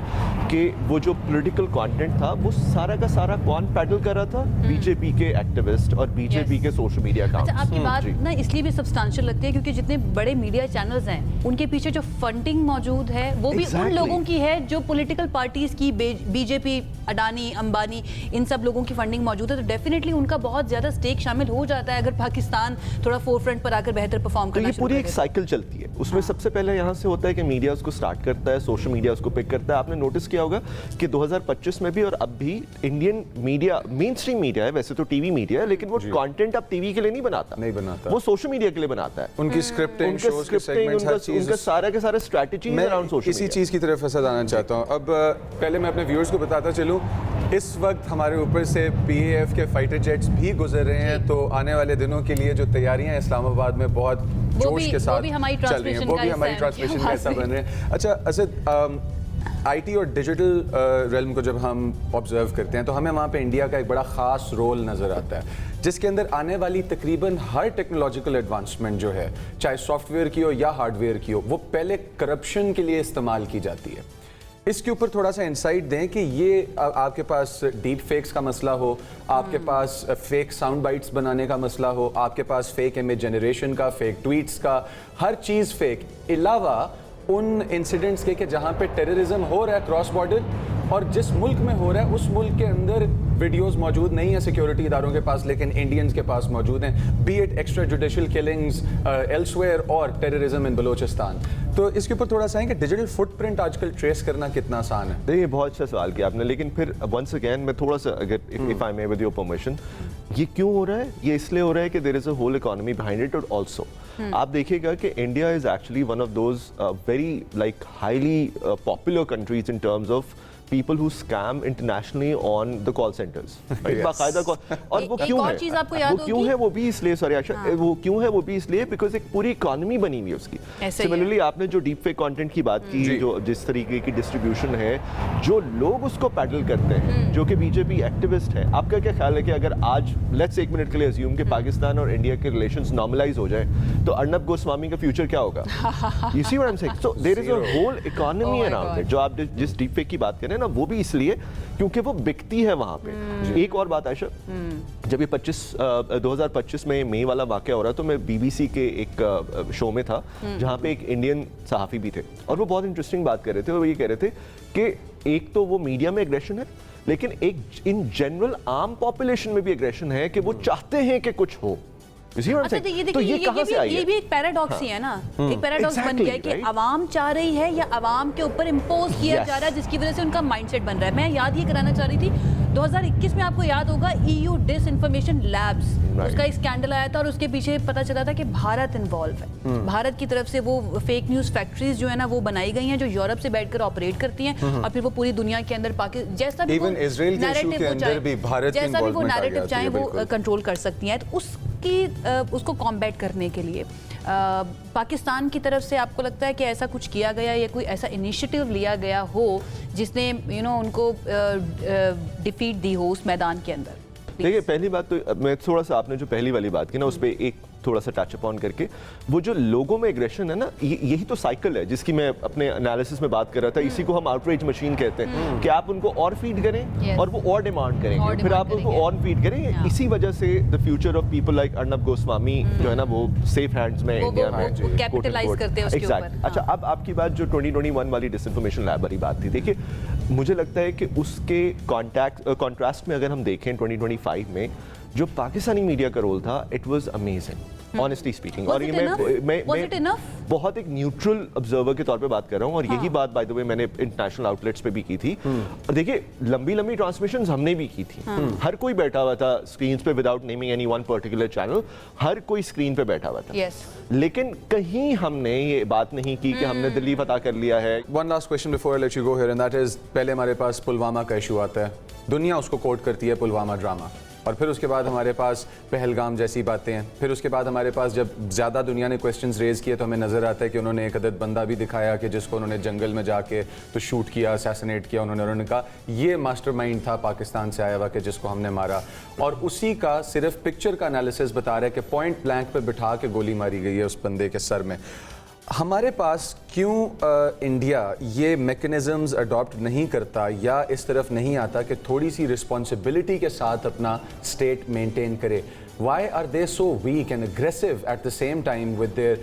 H: कि वो जो पॉलिटिकल कंटेंट था वो सारा का सारा कौन पैडल कर रहा था? बीजेपी के एक्टिविस्ट और बीजेपी के सोशल मीडिया अकाउंट्स।
A: अच्छा, आपकी बात ना इसलिए भी सब्सटेंशियल लगती है क्योंकि जितने बड़े मीडिया चैनल्स हैं उनके पीछे जो फंडिंग मौजूद है वो भी उन लोगों की है जो पॉलिटिकल पार्टीज की, बीजेपी, अडानी, अंबानी, इन सब लोगों की फंडिंग मौजूद है। तो डेफिनेटली उनका बहुत ज्यादा स्टेक शामिल हो जाता है अगर पाकिस्तान थोड़ा फोरफ्रंट पर आकर बेहतर परफॉर्म
H: तो ये पूरी एक साइकिल चलती है। उसमें सबसे पहले यहाँ से होता है कि मीडिया उसको स्टार्ट करता है, सोशल मीडिया उसको पिक करता है। आपने नोटिस किया होगा कि 2025 में भी और अब भी Indian media main stream media है, वैसे तो टीवी मीडिया है, लेकिन वो कंटेंट अब टीवी के लिए नहीं बनाता, वो सोशल मीडिया के लिए बनाता है।
B: उनकी स्क्रिप्टिंग, शोज के सेगमेंट्स, हर चीज,
H: उनका सारा के सारे स्ट्रेटजी अराउंड सोशल।
B: इसी चीज की तरफ फैसल आना चाहता हूँ। अब पहले मैं अपने व्यूअर्स को बताता चलूँ, इस वक्त हमारे ऊपर से PAF के फाइटर जेट्स भी गुजर रहे हैं, तो आने वाले दिनों के लिए जो तैयारियां इस्लामाबाद में बहुत जोश के साथ चल रही हैं, वो भी हमारी ट्रांसमिशन का हिस्सा बन रहे हैं। अच्छा असद, IT और डिजिटल रेल्म को जब हम ऑब्जर्व करते हैं तो हमें वहाँ पे इंडिया का एक बड़ा ख़ास रोल नज़र आता है, जिसके अंदर आने वाली तकरीबन हर टेक्नोलॉजिकल एडवांसमेंट जो है, चाहे सॉफ्टवेयर की हो या हार्डवेयर की हो, वो पहले करप्शन के लिए इस्तेमाल की जाती है। इसके ऊपर थोड़ा सा इंसाइट दें कि ये आपके पास डीप फेक्स का मसला हो, आपके पास फेक साउंड बाइट्स बनाने का मसला हो, आपके पास फेक इमेज जनरेशन का, फेक ट्वीट्स का, हर चीज़ फेक, अलावा उन इंसिडेंट्स के जहाँ पे टेररिज्म हो रहा है क्रॉस बॉर्डर, और जिस मुल्क में हो रहा है उस मुल्क के अंदर वीडियोस मौजूद नहीं है सिक्योरिटी इदारों के पास, लेकिन इंडियंस के पास मौजूद हैं, B it extra judicial killings elsewhere और टेररिज्म इन बलोचिस्तान। तो इसके ऊपर थोड़ा सा है कि डिजिटल फुटप्रिंट आजकल ट्रेस करना कितना आसान है।
H: देखिए, बहुत अच्छा सवाल किया आपने, लेकिन फिर वंस अगेन मैं थोड़ा सा, अगर if I may with your permission, ये क्यों हो रहा है? ये इसलिए हो रहा है कि there is a whole economy behind it. और ऑल्सो आप देखिएगा कि India is actually one of those very like highly popular countries in terms of people who scam internationally on the call centers, right? बाकायदा और वो क्यों है?
A: चीज आपको याद
H: वो क्यों है? वो भी इसलिए, सॉरी आशा, वो क्यों है? वो भी इसलिए बिकॉज एक पूरी इकोनॉमी बनी हुई है उसकी। सिमिलरली आपने जो डीप फेक कंटेंट की बात की, जो जिस तरीके की डिस्ट्रीब्यूशन है, जो लोग उसको पैडल करते हैं, जो कि बीजेपी एक्टिविस्ट है, आपका क्या ख्याल है कि अगर आज लेट्स एक मिनट के लिए अज्यूम कि पाकिस्तान और इंडिया के रिलेशंस नॉर्मलाइज हो जाए, तो अर्नब गोस्वामी का फ्यूचर क्या होगा? You see what I am saying? So there is a whole economy around it. जो आप जिस डीप फेक की बात करें ना, वो भी इसलिए क्योंकि वो बिकती है वहां पे। एक और बात आयशा, जब ये 2025 में मई वाला वाकया हो रहा, तो मैं BBC के एक शो में था जहां पे एक इंडियन सहाफी भी थे, और वो बहुत इंटरेस्टिंग बात कर रहे थे। वो ये कह रहे थे कि एक तो वो मीडिया में एग्रेशन है, लेकिन एक इन जनरल आम पॉपुलेशन में भी एग्रेशन है कि वो चाहते हैं कि कुछ हो, You see what I'm
A: अच्छा,
H: saying?
A: ये
H: तो
A: देखिए,
H: ये कहाँ से आई
A: ये
H: है?
A: भी एक पैराडॉक्स ही है ना, एक पैराडॉक्स बन
H: Exactly,
A: गया है कि
H: right?
A: आवाम चाह रही है या आवाम के ऊपर इम्पोज किया
H: Yes.
A: जा रहा है, जिसकी वजह से उनका माइंडसेट बन रहा है। मैं याद ये कराना चाह रही थी, 2021 में आपको याद होगा EU डिसइंफॉर्मेशन लैब्स,
H: Right.
A: उसका एक स्कैंडल आया था और उसके पीछे पता चला था कि भारत इन्वॉल्व है। भारत की तरफ से वो फेक न्यूज फैक्ट्रीज जो है ना वो बनाई गई हैं, जो यूरोप से बैठकर ऑपरेट करती हैं और फिर वो पूरी दुनिया के अंदर जैसा भी
B: Even Israel के issue के अंदर भी भारत की
A: जैसा भी वो
B: involvement आ
A: नैरेटिव
B: गया था,
A: चाहे
B: ये
A: वो
B: बिल्कुल।
A: कंट्रोल कर सकती हैं। तो उसको कॉम्बैट करने के लिए पाकिस्तान की तरफ से आपको लगता है कि ऐसा कुछ किया गया या कोई ऐसा इनिशिएटिव लिया गया हो जिसने उनको डिफीट दी हो उस मैदान के अंदर?
H: देखिए, पहली बात तो मैं थोड़ा सा, आपने जो पहली वाली बात की ना, उस पर एक थोड़ा सा टच अपॉन करके, वो जो लोगों में एग्रेशन है ना, यही तो साइकिल है जिसकी मैं अपने एनालिसिस में बात कर रहा था। इसी को हम आउटरीच मशीन कहते हैं कि आप उनको और फीड करें
A: Yes.
H: और वो और डिमांड करेंगे,
A: और
H: फिर आप
A: demand
H: उनको
A: करेंगे।
H: और फीड करेंगे।
A: Yeah.
H: इसी वजह से the future of people like Arnab Goswami जो है ना, वो सेफ हैंड्स में
A: वो-
H: इंडिया
A: वो-
H: में
A: वो capitalize करते हैं उसके
H: Exact.
A: ऊपर।
H: अच्छा, अब आपकी बात जो 2021 वाली डिसइंफॉर्मेशन लैब वाली बात थी, देखिए मुझे लगता है कि उसके कॉन्ट्रास्ट में अगर हम देखें 2025 में जो पाकिस्तानी मीडिया का रोल था, it was amazing, honestly speaking. और ये मैं बहुत एक न्यूट्रल ऑब्जर्वर के तौर पे बात कर रहा हूँ, और यही बात बाय द वे मैंने इंटरनेशनल आउटलेट्स पे भी की थी। और देखिए, लंबी ट्रांसमिशंस हमने भी की थी, हर कोई बैठा हुआ था स्क्रीन पे, without naming any one particular channel, हर कोई स्क्रीन पे बैठा हुआ था।
A: Yes.
H: लेकिन कहीं हमने ये बात नहीं की कि हमने दिल्ली फतह कर लिया है।
B: One last question before I let you go here, and that is, पहले हमारे पास पुलवामा का इशू आता है, दुनिया उसको कोट करती है पुलवामा ड्रामा, और फिर उसके बाद हमारे पास पहलगाम जैसी बातें हैं, फिर उसके बाद हमारे पास जब ज़्यादा दुनिया ने क्वेश्चंस रेज किए तो हमें नज़र आता है कि उन्होंने एक अदद बंदा भी दिखाया कि जिसको उन्होंने जंगल में जाके तो शूट किया, असैसिनेट किया उन्होंने कहा ये मास्टरमाइंड था पाकिस्तान से आया हुआ कि जिसको हमने मारा, और उसी का सिर्फ पिक्चर का एनालिसिस बता रहा है कि पॉइंट ब्लैंक पे बिठा के गोली मारी गई है उस बंदे के सर में। हमारे पास क्यों इंडिया ये मैकेनिज़म्स अडॉप्ट नहीं करता या इस तरफ नहीं आता कि थोड़ी सी रिस्पॉन्सिबिलिटी के साथ अपना स्टेट मेंटेन करे? Why are they so weak and aggressive at the same time with their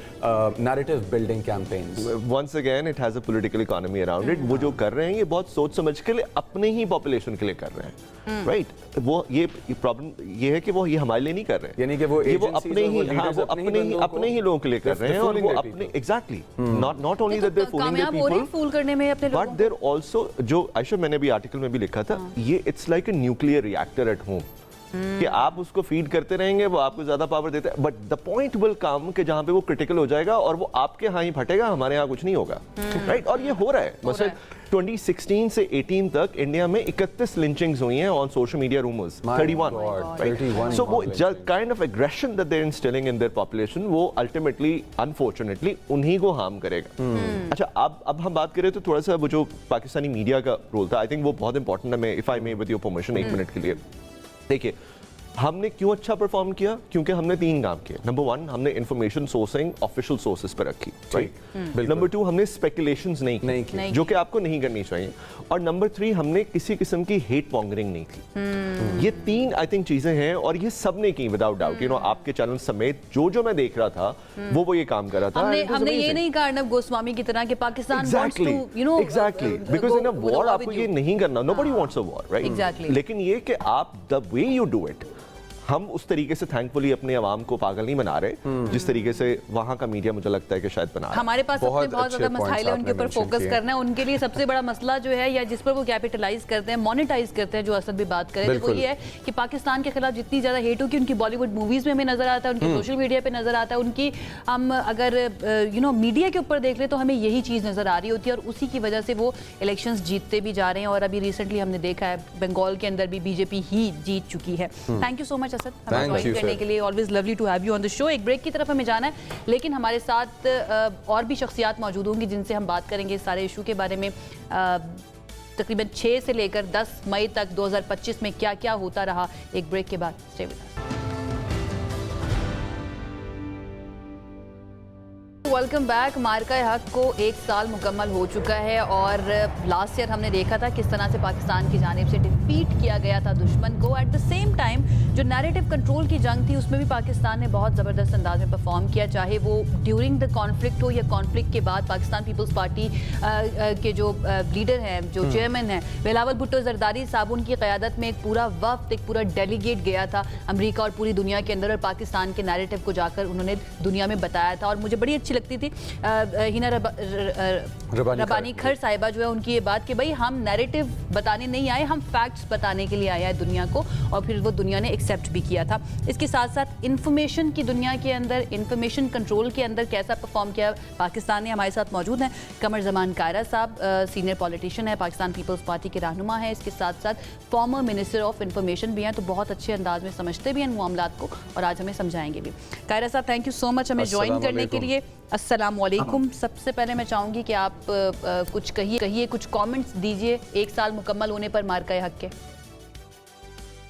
B: narrative building campaigns?
H: Once again, it has a political economy around it. वो जो कर रहे हैं ये बहुत सोच समझ के लिए अपने ही पॉपुलेशन के लिए कर रहे हैं, राइट? वो ये प्रॉब्लम ये है कि वो ये हमारे लिए नहीं कर रहे हैं,
B: यानी कि वो
H: अपने ही, हाँ, वो अपने ही लोगों के लिए कर रहे हैं, और वो अपने exactly not only that they fooling their people,
A: fool करने में अपने
H: बट देयर आल्सो, जो आयशा मैंने भी आर्टिकल में भी लिखा था, ये it's like a nuclear reactor at home, कि आप उसको फीड करते रहेंगे, वो आपको ज्यादा पावर देता है, but the point will come कि जहां पे वो क्रिटिकल हो जाएगा और वो आपके यहाँ ही फटेगा, हमारे यहाँ कुछ नहीं होगा, राइट? और ये हो रहा है। मतलब 2016 से 18 तक इंडिया में 31 लिंचिंग्स हुई हैं on social media rumours, 31, right? So वो kind of aggression that they are instilling in their population, वो अल्टीमेटली अनफॉर्चुनेटली उन्हीं को हार्म करेगा। अच्छा, अब हम बात करें तो थोड़ा सा वो जो पाकिस्तानी मीडिया का रोल था, आई थिंक वो बहुत इंपॉर्टेंट है। मैं if I may with your permission 1 minute के लिए, देखिए हमने क्यों अच्छा परफॉर्म किया? क्योंकि हमने 3 काम किए। नंबर 1, हमने इंफॉर्मेशन सोर्सिंग ऑफिशियल सोर्सेज पर रखी, राइट? नंबर 2, हमने स्पेकुलेशंस नहीं की जो कि आपको नहीं करनी चाहिए, और नंबर 3, हमने किसी किस्म की हेट मॉन्गरिंग नहीं की। ये 3 आई थिंक चीजें हैं, और ये सबने की विदाउट डाउट। आपके चैनल समेत जो मैं देख रहा था वो ये काम कर रहा था।
A: हमने ये नहीं कहा अर्नब गोस्वामी की तरह कि Pakistan
H: Exactly, because in a war आपको ये नहीं करना, nobody wants a war, right?
A: Exactly.
H: लेकिन ये कि आप the way you do it, हम उस तरीके से थैंकफुली अपने आवाम को पागल नहीं बना रहे जिस तरीके से वहाँ का मीडिया मुझे लगता है कि शायद बना रहा है।
A: हमारे पास अपने बहुत
B: अच्छे
A: ज्यादा मसाइल है,
B: points
A: उनके ऊपर
B: आपने
A: फोकस
B: mention
A: करना है। उनके लिए सबसे बड़ा मसला जो है या जिस पर वो कैपिटलाइज करते हैं, मोनेटाइज करते हैं, जो असद भी बात करें, तो वो ये है कि पाकिस्तान के खिलाफ जितनी ज्यादा हेट होगी उनकी बॉलीवुड मूवीज में हमें नजर आता है, उनकी सोशल मीडिया पे नजर आता है, उनकी हम अगर मीडिया के ऊपर देख ले तो हमें यही चीज नजर आ रही होती है, और उसी की वजह से वो इलेक्शंस जीतते भी जा रहे हैं। और अभी रिसेंटली हमने देखा है बंगाल के अंदर भी बीजेपी ही जीत चुकी है। Thank you so much Asad हमें ज्वाइन करने के लिए, always lovely to have you on the show. एक ब्रेक की तरफ हमें जाना है, लेकिन हमारे साथ और भी शख्सियात मौजूद होंगी जिनसे हम बात करेंगे इस सारे इशू के बारे में। तकरीबन 6 से लेकर 10 मई तक 2025 में क्या क्या होता रहा। एक ब्रेक के बाद stay with us. Welcome back. Marka Haq को 1 साल मुकम्मल हो चुका है और लास्ट ईयर हमने देखा था किस तरह से पाकिस्तान की जानिब से डिफीट किया गया था दुश्मन को। एट द सेम टाइम जो नैरेटिव कंट्रोल की जंग थी उसमें भी पाकिस्तान ने बहुत ज़बरदस्त अंदाज में परफॉर्म किया, चाहे वो ड्यूरिंग द कॉन्फ्लिक्ट हो या कॉन्फ्लिक्ट के बाद। पाकिस्तान पीपल्स पार्टी के जो लीडर हैं, जो चेयरमैन हैं बिलावल भुट्टो जरदारी साहब, उनकी क़यादत में एक पूरा वफ्द, एक पूरा डेलीगेट गया था अमेरिका और पूरी दुनिया के अंदर, और पाकिस्तान के नैरेटिव को जाकर उन्होंने दुनिया में बताया था। और मुझे बड़ी अच्छी लगती थी हिना रबानी खर साहिबा जो है, उनकी ये बात कि भाई हम नैरेटिव बताने नहीं आए, हम फैक्ट्स बताने के लिए आए हैं दुनिया को, और फिर वो दुनिया ने एक्सेप्ट भी किया था। इसके साथ साथ इंफॉर्मेशन की दुनिया के अंदर, इंफॉर्मेशन कंट्रोल के अंदर कैसा परफॉर्म किया पाकिस्तान ने। हमारे साथ मौजूद हैं कमर जमान कायरा साहब, सीनियर पॉलिटिशियन है, पाकिस्तान पीपल्स पार्टी के रहनुमा है, इसके साथ साथ फॉर्मर मिनिस्टर ऑफ इंफॉर्मेशन भी हैं, तो बहुत अच्छे अंदाज में समझते भी हैं मामलात को और आज हमें समझाएंगे भी। कायरा साहब, थैंक यू सो मच हमें ज्वाइन करने के लिए। अस्सलाम वालेकुम। सबसे पहले मैं चाहूँगी कि आप कुछ कहिए, कुछ कमेंट्स दीजिए 1 साल मुकम्मल होने पर मार्का हक के।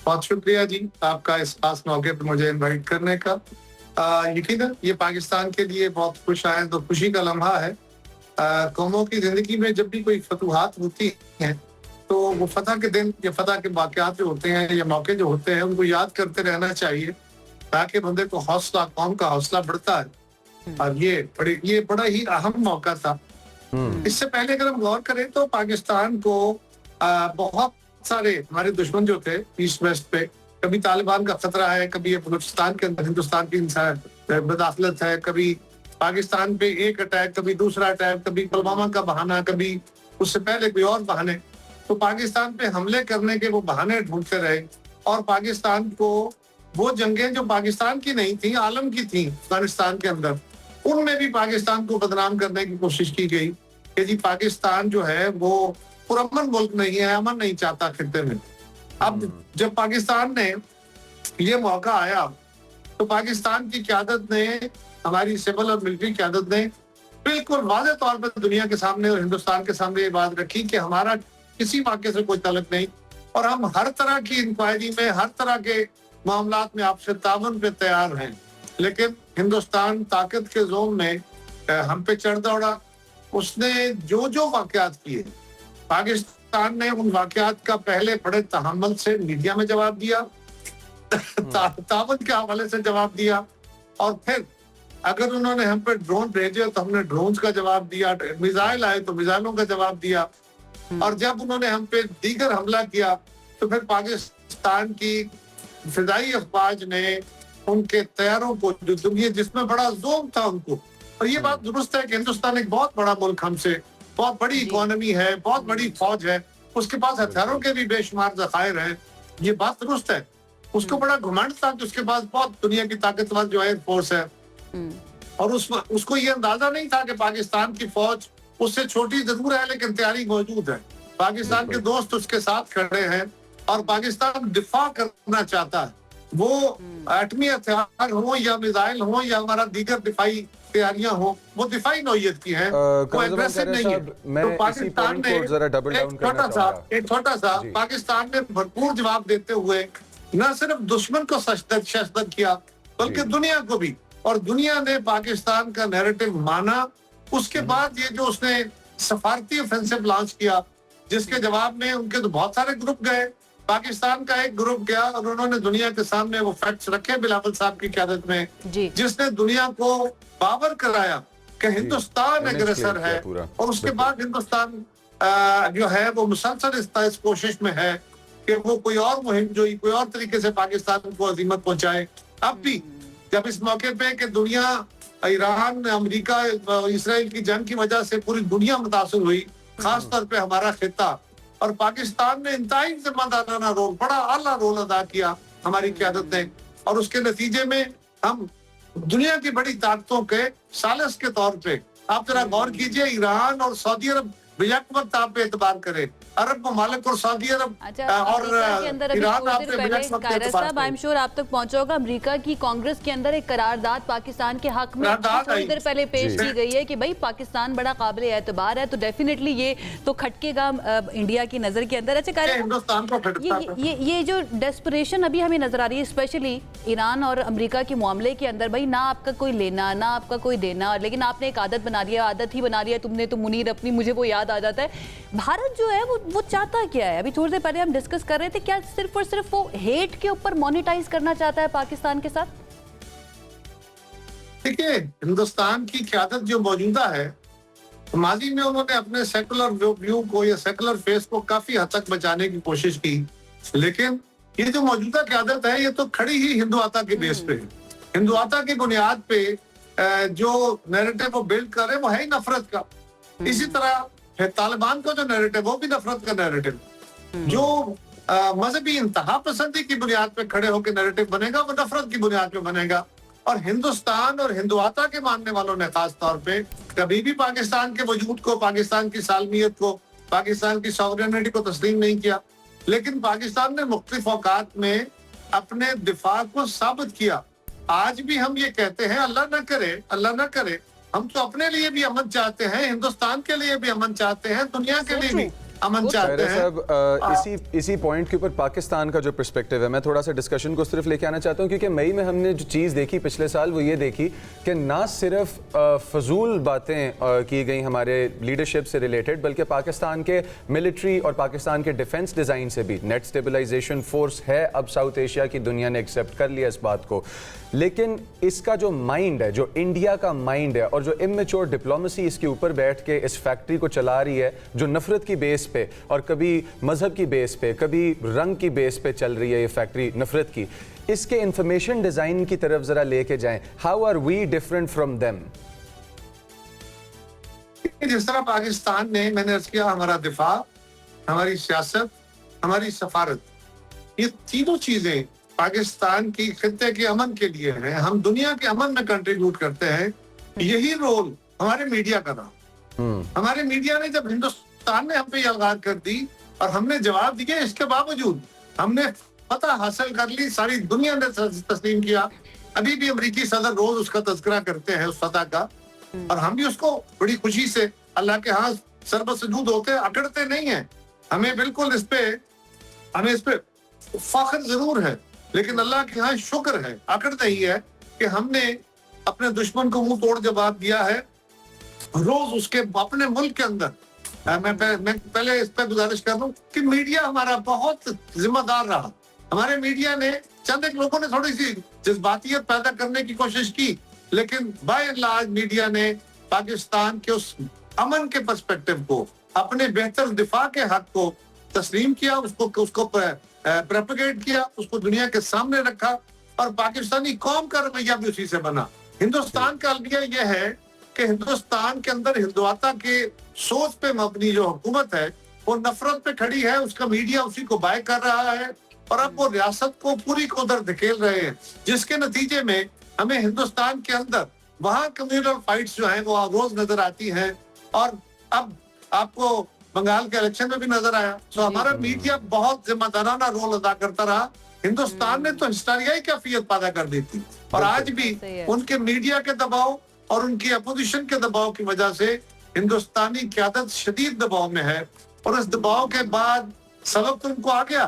I: बहुत शुक्रिया जी आपका इस खास मौके पर मुझे इनवाइट करने का। यकीनन ये पाकिस्तान के लिए बहुत खुशी का लम्हा है। कौमों की जिंदगी में जब भी कोई फतूहात होती हैं तो वो फतह के दिन या फतह के वाक़यात जो होते हैं या मौके जो होते हैं उनको याद करते रहना चाहिए, ताकि बंदे को हौसला, कौम का हौसला बढ़ता है। और ये बड़ा ही अहम मौका था। इससे पहले अगर हम गौर करें तो पाकिस्तान को बहुत सारे हमारे दुश्मन जो थे ईस्ट वेस्ट पे, कभी तालिबान का खतरा है, कभी ये बलूचिस्तान के अंदर हिंदुस्तान की बदाखलत है, कभी पाकिस्तान पे एक अटैक, कभी दूसरा अटैक, कभी पुलवामा का बहाना, कभी उससे पहले कोई और बहाने। तो पाकिस्तान पे हमले करने के वो बहाने ढूंढते रहे, और पाकिस्तान को वो जंगें जो पाकिस्तान की नहीं थी, आलम की थी अफगानिस्तान के अंदर, उनमें भी पाकिस्तान को बदनाम करने की कोशिश की गई कि जी पाकिस्तान जो है वो पुरअमन मुल्क नहीं है, अमन नहीं चाहता खित्ते में। अब जब पाकिस्तान ने ये मौका आया तो पाकिस्तान की क़यादत ने, हमारी सिविल और मिलिट्री क़यादत ने बिल्कुल वाज़ेह तौर पर दुनिया के सामने और हिंदुस्तान के सामने ये बात रखी कि हमारा किसी वाक़े से कोई ताल्लुक नहीं, और हम हर तरह की इंक्वायरी में, हर तरह के मामलात में आपसे तावन पे तैयार हैं। लेकिन हिंदुस्तान ताकत के जोन में हम पे चढ़ दौड़ा। उसने जो जो वाक़यात किए, पाकिस्तान ने उन वाक़यात का पहले बड़े तहम्मुल से मीडिया में जवाब दिया, तावन के हवाले से जवाब दिया, और फिर अगर उन्होंने हम पे ड्रोन भेजे तो हमने ड्रोन का जवाब दिया, मिसाइल आए तो मिसाइलों का जवाब दिया, और जब उन्होंने हम पे दीगर हमला किया तो फिर पाकिस्तान की फिजाई अफवाज ने उनके तैयारों को, जो दुनिया जिसमें बड़ा जोम था उनको, और ये बात दुरुस्त है कि हिंदुस्तान एक बहुत बड़ा मुल्क, हमसे बहुत बड़ी इकोनॉमी है, बहुत बड़ी फौज है, उसके पास हथियारों के भी बेशुमार ज़खायर हैं, ये बात दुरुस्त है। उसको बड़ा घमंड था कि उसके पास बहुत दुनिया की ताकतवर जो एयर फोर्स है, और उसको ये अंदाजा नहीं था कि पाकिस्तान की फौज उससे छोटी जरूर है लेकिन तैयारी मौजूद है। पाकिस्तान के दोस्त उसके साथ खड़े हैं और पाकिस्तान दिफा करना चाहता है। वो एटमी हथियार हो या मिसाइल हो या हमारा दीगर दिफाई तैयारियां हो, वो दिफाई नौयत की हैं, वो एग्रेसिव नहीं है। तो पाकिस्तान ने एक छोटा सा पाकिस्तान ने भरपूर जवाब देते हुए न सिर्फ दुश्मन को शस्त्र किया बल्कि दुनिया को भी, और दुनिया ने पाकिस्तान का नैरेटिव माना। उसके बाद ये जो उसने सफारती ऑफेंसिव लॉन्च किया, जिसके जवाब में उनके तो बहुत सारे ग्रुप गए, पाकिस्तान का एक ग्रुप गया और उन्होंने दुनिया के सामने वो फैक्ट्स रखे बिलावल साहब की क़यादत में, जिसने दुनिया को बावर कराया कि हिंदुस्तान एग्रेसर है, और उसके बाद हिंदुस्तान जो है वो मुसलसल इस कोशिश में है कि वो कोई और मुहिम जो कोई और तरीके से पाकिस्तान को अजीमत पहुंचाए। अब भी जब इस मौके पे कि दुनिया, ईरान, अमेरिका, इसराइल की जंग की वजह से पूरी दुनिया मुतासर हुई, खास तौर पे हमारा खिता, और पाकिस्तान ने इंतहाई जिम्मेदाराना रोल, बड़ा आला रोल अदा किया हमारी क़यादत ने, और उसके नतीजे में हम दुनिया की बड़ी ताकतों के सालिस के तौर पे, आप जरा गौर कीजिए, ईरान और सऊदी अरब बेशक वक्त आप पे एतबार करें, अरब ममालिक और सऊदी अरब
A: अच्छा,
I: और
A: अमेरिका के अंदर अभी
I: ईरान
A: थोड़ी
I: आपने
A: देर पहले
I: बिना वक्त
A: कायरत
I: एतबार
A: साहब, आई एम श्योर आप तक पहुंचा होगा, अमेरिका की कांग्रेस के अंदर एक करारदाद पाकिस्तान के हक में
I: करारदाद
A: थोड़ी
I: आई।
A: देर पहले पेश
B: जी।
A: की गई है कि भाई पाकिस्तान बड़ा काबिल एतबार है, तो डेफिनेटली ये तो खटकेगा इंडिया की नजर के अंदर। अच्छा, कायरत साहब,
I: हिंदुस्तान को खटकता है।
A: ये जो डेस्परेशन अभी हमें नजर आ रही है, स्पेशली ईरान और अमेरिका के मामले के अंदर, भाई ना आपका कोई लेना ना आपका कोई देना, लेकिन आपने एक आदत बना लिया, आदत ही बना लिया तुमने तो मुनीर अपनी, मुझे वो याद आ जाता है। भारत जो है वो चाहता क्या है? अभी थोड़ी देर पहले हम डिस्कस कर रहे थे, क्या सिर्फ और सिर्फ वो हेट के ऊपर मोनेटाइज करना चाहता है पाकिस्तान के साथ?
I: देखिए, हिंदुस्तान की क़यादत जो मौजूदा है, माजी में उन्होंने अपने सेकुलर व्यू को या सेकुलर फेस को काफी हद तक बचाने की कोशिश की, लेकिन ये जो मौजूदा क़यादत है ये तो खड़ी ही हिंदुआता के बेस पे है। हिंदुआता की बुनियाद पे जो नैरेटिव वो बिल्ड कर रहे हैं वो है ही नफरत का। इसी तरह है तालिबान का जो नैरेटिव वो भी नफरत का नैरेटिव। जो मजहबी इंतहा पसंदी की बुनियाद पे खड़े होकर नैरेटिव बनेगा वो नफरत की बुनियाद पे बनेगा। और हिंदुस्तान और हिंदुआता के मानने वालों ने खास तौर पे कभी भी पाकिस्तान के वजूद को, पाकिस्तान की सालमियत को, पाकिस्तान की सॉवरेनिटी को तस्लीम नहीं किया, लेकिन पाकिस्तान ने मुख्तलिफ औकात में अपने दिफा को साबित किया। आज भी हम ये कहते हैं, अल्लाह न करे, हम तो अपने लिए भी अमन चाहते हैं, हिंदुस्तान के लिए भी अमन चाहते हैं, दुनिया के लिए भी अमन चाहते हैं।
B: साहब, इसी पॉइंट के ऊपर पाकिस्तान का जो पर्सपेक्टिव है, मैं थोड़ा सा डिस्कशन को सिर्फ लेके आना चाहता हूँ, क्योंकि मई में हमने जो चीज़ देखी पिछले साल वो ये देखी कि ना सिर्फ फजूल बातें की गई हमारे लीडरशिप से रिलेटेड, बल्कि पाकिस्तान के मिलिट्री और पाकिस्तान के डिफेंस डिज़ाइन से भी। नेट स्टेबलाइजेशन फोर्स है अब साउथ एशिया की दुनिया ने एक्सेप्ट कर लिया इस बात को, लेकिन इसका जो माइंड है, जो इंडिया का माइंड है, और जो इमेच्योर डिप्लोमेसी इसके ऊपर बैठ के इस फैक्ट्री को चला रही है, जो नफरत की बेस पे और कभी मजहब की बेस पे, कभी रंग की बेस पे चल रही है ये फैक्ट्री नफरत की, इसके इंफॉर्मेशन डिजाइन की तरफ जरा लेके जाएं। How are we different from them?
I: जिस तरह पाकिस्तान ने, मैंने अर्ज किया, हमारा दिफा, हमारी सियासत, हमारी सफारत, ये तीनों चीजें पाकिस्तान की खित्ते के अमन के लिए है, हम दुनिया के अमन में कंट्रीब्यूट करते हैं। यही रोल हमारे मीडिया का रहा। हमारे मीडिया ने जब हिंदुस्तान ने हम पे अलगार कर दी और हमने जवाब दिया, इसके बावजूद हमने फतह हासिल कर ली, सारी दुनिया ने तस्लीम किया। अभी भी अमेरिकी सदर रोज उसका तज़किरा करते हैं, उस फतह का, और हम भी उसको बड़ी खुशी से अल्लाह के हाथ सरबसजूद होते, अकड़ते नहीं है। हमें बिल्कुल इस पे फख्र जरूर है, लेकिन अल्लाह के यहाँ शुक्र है, अकड़ते ही है कि हमने अपने दुश्मन को मुंह तोड़ जवाब दिया है। रोज उसके अपने मुल्क के अंदर मैं पहले इस पे गुजारिश कर रहा हूँ कि मीडिया हमारा बहुत जिम्मेदार रहा। हमारे मीडिया ने, चंद एक लोगों ने थोड़ी सी जज्बातियत पैदा करने की कोशिश की, लेकिन बाय एंड लार्ज मीडिया ने पाकिस्तान के उस अमन के पर्सपेक्टिव को, अपने बेहतर दिफा के हक को तस्लीम किया, उसको प्रोपेगेट किया, उसको दुनिया के सामने रखा, और पाकिस्तानी कौम का रवैया भी उसी से बना। हिंदुस्तान का अलविया यह है कि हिंदुस्तान के अंदर हिंदुआता के सोच पे मबनी जो हुकूमत है वो नफरत पे खड़ी है, उसका मीडिया उसी को बाय कर रहा है, और अब वो रियासत को पूरी को उधर धकेल रहे हैं, जिसके नतीजे में हमें हिंदुस्तान के अंदर वहाँ कम्युनल फाइट्स जो है वो रोज नजर आती हैं, और अब आपको बंगाल के इलेक्शन में भी नजर आया। तो हमारा मीडिया बहुत जिम्मेदाराना रोल अदा करता रहा। हिंदुस्तान ने तो हिस्टारियाई कैफियत पैदा कर दी थी, और आज भी उनके मीडिया के दबाव और उनकी अपोजिशन के दबाव की वजह से हिंदुस्तानी क़यादत शदीद दबाव में है, और इस दबाव के बाद सबक तो उनको आ गया,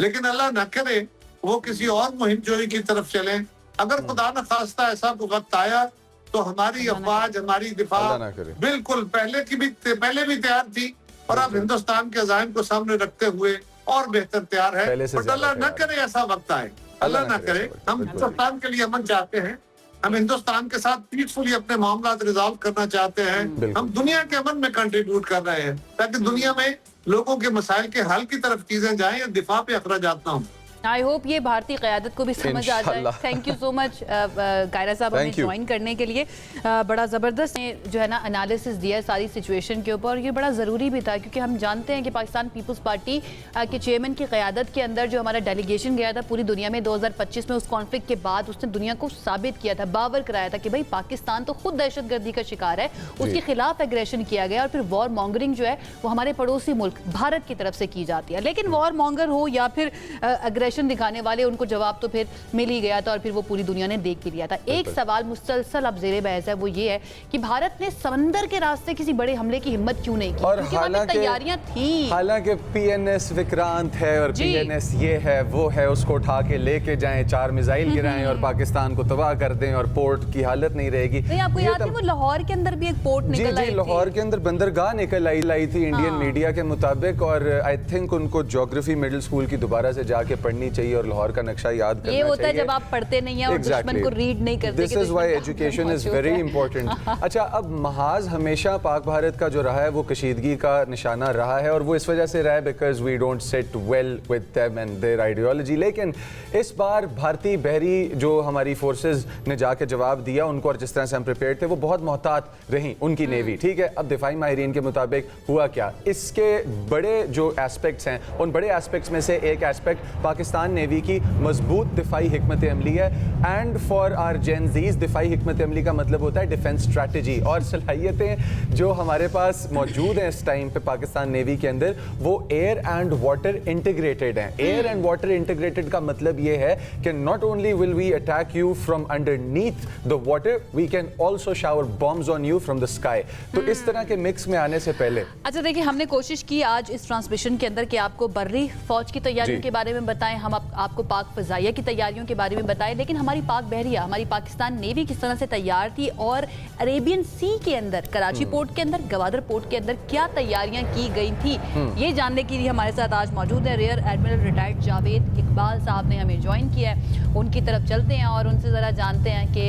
I: लेकिन अल्लाह न करे वो किसी और मुहिम जोई की तरफ चले। अगर खुदा न खास्ता ऐसा कोई वक्त आया तो हमारी अफवाज, हमारी दिफा बिल्कुल पहले भी तैयार थी, और अब हिंदुस्तान के अज़ाइम को सामने रखते हुए और बेहतर तैयार है। बट अल्लाह न करे ऐसा वक्त आए, अल्लाह न करे। हम हिंदुस्तान के लिए अमन चाहते हैं, हम हिंदुस्तान के साथ पीसफुली अपने मामला रिजॉल्व करना चाहते हैं, हम दुनिया के अमन में कंट्रीब्यूट कर रहे हैं, ताकि दुनिया में लोगों के मसाइल के हल की तरफ चीजें जाएं, या दिफा पे अखराजात ना हो।
A: आई होप ये भारतीय क़यादत को भी समझ आ जाए। Thank you so much Kaira साहब हमें ज्वाइन करने के लिए। बड़ा ज़बरदस्त ने जो है ना एनालिसिस दिया है सारी सिचुएशन के ऊपर, और ये बड़ा ज़रूरी भी था क्योंकि हम जानते हैं कि पाकिस्तान पीपल्स पार्टी के चेयरमैन की क़यादत के अंदर जो हमारा डेलीगेशन गया था पूरी दुनिया में 2025 में, उस कॉन्फ्लिक्ट के बाद उसने दुनिया को साबित किया था, बावर कराया था कि भाई पाकिस्तान तो खुद दहशतगर्दी का शिकार है, उसके खिलाफ एग्रेशन किया गया। और फिर वॉर मॉन्गरिंग जो है वो हमारे पड़ोसी मुल्क भारत की तरफ से की जाती है, लेकिन वॉर मॉन्गर हो या फिर एग्रेशन दिखाने वाले, उनको जवाब तो फिर मिल ही गया था और फिर वो पूरी दुनिया ने देख भी लिया था। एक सवाल मुसलसल अब जेरे बहस है, वो ये है कि भारत ने समंदर के रास्ते किसी बड़े हमले की हिम्मत क्यों नहीं की?
B: और
A: तैयारियां थी,
B: हालांकि पीएनएस विक्रांत है और पीएनएस ये है वो है, उसको उठा के लेके जाएं, 4 मिसाइल गिराएं और पाकिस्तान को तबाह कर दें और पोर्ट की हालत नहीं रहेगी।
A: नहीं, आपको याद है वो लाहौर के अंदर भी एक पोर्ट निकल आई थी।
B: लाहौर के अंदर बंदरगाह निकल आई थी इंडियन मीडिया के मुताबिक, और आई थिंक उनको ज्योग्राफी मिडिल स्कूल की दोबारा से जाके पढ़नी चाहिए और लाहौर का नक्शा याद करना चाहिए।
A: ये होता है जब आप पढ़ते नहीं हैं और दुश्मन को रीड नहीं करते।
B: This is why education is very important. अच्छा, अब महाज हमेशा पाक भारत का जो रहा है वो कशीदगी का निशाना रहा है, और वो इस वजह से रहा है because we don't sit well with them and their ideology. लेकिन इस बार भारतीय बहरी जो हमारी फोर्सेस ने जाके जवाब दिया उनको, और जिस तरह से हम प्रिपेयर्ड थे, वो बहुत मोहतात रही उनकी नेवी। ठीक है, अब दिफाई माहिरीन के मुताबिक हुआ क्या, इसके बड़े जो एस्पेक्ट्स हैं, उन बड़े एस्पेक्ट्स में से एक एस्पेक्ट पाकिस्तान नेवी की मजबूत दिफाई हिकमत अमली है। एंड फॉर आर जेनजीज, दिफाई हिकमत अमली का मतलब होता है डिफेंस स्ट्रैटेजी, और सलाहियतें जो हमारे पास मौजूद हैं इस टाइम पे पाकिस्तान नेवी के अंदर, वो एयर एंड वाटर इंटीग्रेटेड हैं। एयर एंड वाटर इंटीग्रेटेड का मतलब ये है कि not only will we attack you from underneath the water, we can also shower bombs on you from the sky. तो इस तरह के मिक्स में आने से पहले,
A: अच्छा देखिए, हमने कोशिश की आज इस ट्रांसमिशन के अंदर कि आपको बर्री फौज की तैयारियों के बारे में बताएं, हम आपको पाक फजाइया की तैयारियों के बारे में बताएं, लेकिन हमारी पाक बहरिया, हमारी पाकिस्तान नेवी किस तरह से तैयार थी और अरेबियन सी के अंदर, कराची पोर्ट के अंदर, गवादर पोर्ट के अंदर क्या तैयारियां की गई थी, ये जानने के लिए हमारे साथ आज मौजूद है rear admiral retired Javed Iqbal साहब ने हमें ज्वाइन किया है। उनकी तरफ चलते हैं और उनसे ज़रा जानते हैं कि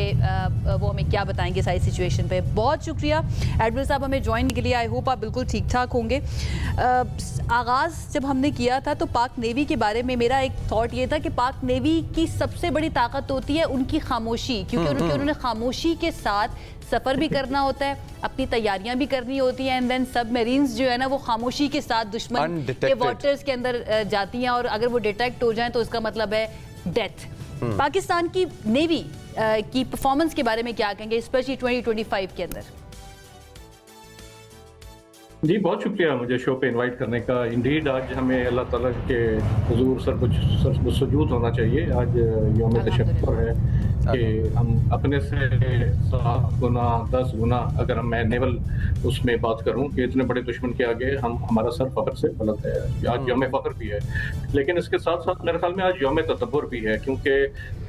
A: वो हमें क्या बताएंगे सारी सिचुएशन पे। बहुत शुक्रिया एडमिरल साहब हमें ज्वाइन के लिए। आई होप आप बिल्कुल ठीक ठाक होंगे। आगाज़ जब हमने किया था तो पाक नेवी के बारे में मेरा एक थॉट ये था कि पाक नेवी की सबसे बड़ी ताकत होती है उनकी खामोशी, क्योंकि उन्होंने खामोशी के साथ सफ़र भी करना होता है, अपनी तैयारियां भी करनी होती हैं, एंड देन सबमरीन्स जो है ना वो खामोशी के साथ दुश्मन के वाटर्स के अंदर जाती हैं, और अगर वो डिटेक्ट हो जाएं तो इसका मतलब है डेथ। पाकिस्तान की नेवी की परफॉर्मेंस के बारे में क्या कहेंगे, स्पेशली 2025 के अंदर?
J: जी बहुत शुक्रिया मुझे शो पे इनवाइट करने का। इंडीड आज हमें अल्लाह ताला के हुजूर सर सुजूद होना चाहिए। आज यौम तशक्कुर है कि हम अपने से 7 गुना 10 गुना, अगर मैं नेवल उसमें बात करूं कि इतने बड़े दुश्मन के आगे हमारा सर फख्र से बुलंद है। आज यौम फख्र भी है, लेकिन इसके साथ साथ मेरे ख्याल में आज यौम तदब्बुर भी है, क्योंकि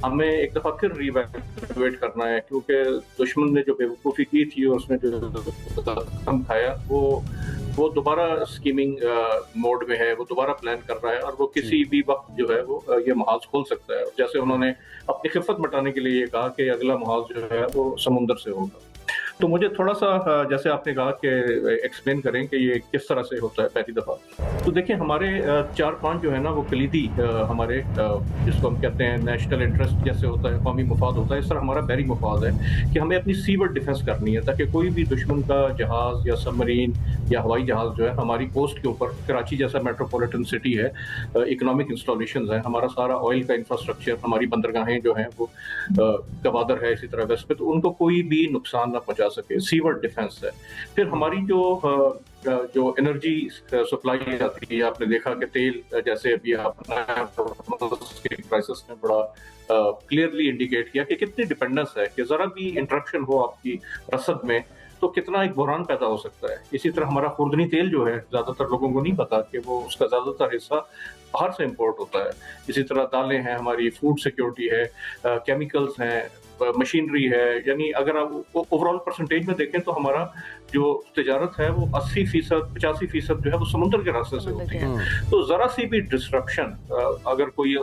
J: हमें एक दफ़ा फिर रिवैल्यूएट करना है, क्योंकि दुश्मन ने जो बेवकूफ़ी की थी और उसने जो कम खाया वो दोबारा स्कीमिंग मोड में है, वो दोबारा प्लान कर रहा है और वो किसी भी वक्त जो है वो ये महाज खोल सकता है। जैसे उन्होंने अपनी खिफत मटाने के लिए ये कहा कि अगला महाज जो है वो समुंदर से होगा। तो मुझे थोड़ा सा जैसे आपने कहा कि एक्सप्लेन करें कि ये किस तरह से होता है पहली दफ़ा। तो देखिए हमारे 4-5 जो है ना वो कलीदी हमारे जिसको हम कहते हैं नेशनल इंटरेस्ट जैसे होता है, कौमी मुफाद होता है, इस तरह हमारा बहरी मुफाद है कि हमें अपनी सीवर्ड डिफेंस करनी है ताकि कोई भी दुश्मन का जहाज़ या सबमरीन या हवाई जहाज़ जो है हमारी कोस्ट के ऊपर, कराची जैसा मेट्रोपॉलिटन सिटी है, इकोनॉमिक इंस्टॉलेशंस हैं, हमारा सारा ऑयल का इंफ्रास्ट्रक्चर, हमारी बंदरगाहें जो हैं वो गवादर है इसी तरह वेस्ट पे, तो उनको कोई भी नुकसान ना पहुंचा सके, सीवर्ड डिफेंस है। फिर हमारी जो एनर्जी सप्लाई आती है, आपने देखा कि तेल जैसे अभी क्राइसिस ने बड़ा क्लियरली इंडिकेट किया कि कितनी डिपेंडेंस है, कि जरा भी इंटरप्शन हो आपकी रसद में तो कितना एक बहरान पैदा हो सकता है। इसी तरह हमारा खुर्दनी तेल जो है ज्यादातर लोगों को नहीं पता कि वो उसका ज्यादातर हिस्सा बाहर से इंपोर्ट होता है। इसी तरह दालें हैं, हमारी फूड सिक्योरिटी है, केमिकल्स हैं, मशीनरी है, यानी अगर आप ओवरऑल परसेंटेज में देखें तो हमारा जो तिजारत है वो 80%, 85% जो है वो समुद्र के रास्ते से होती है। तो जरा सी भी डिस्ट्रप्शन अगर कोई,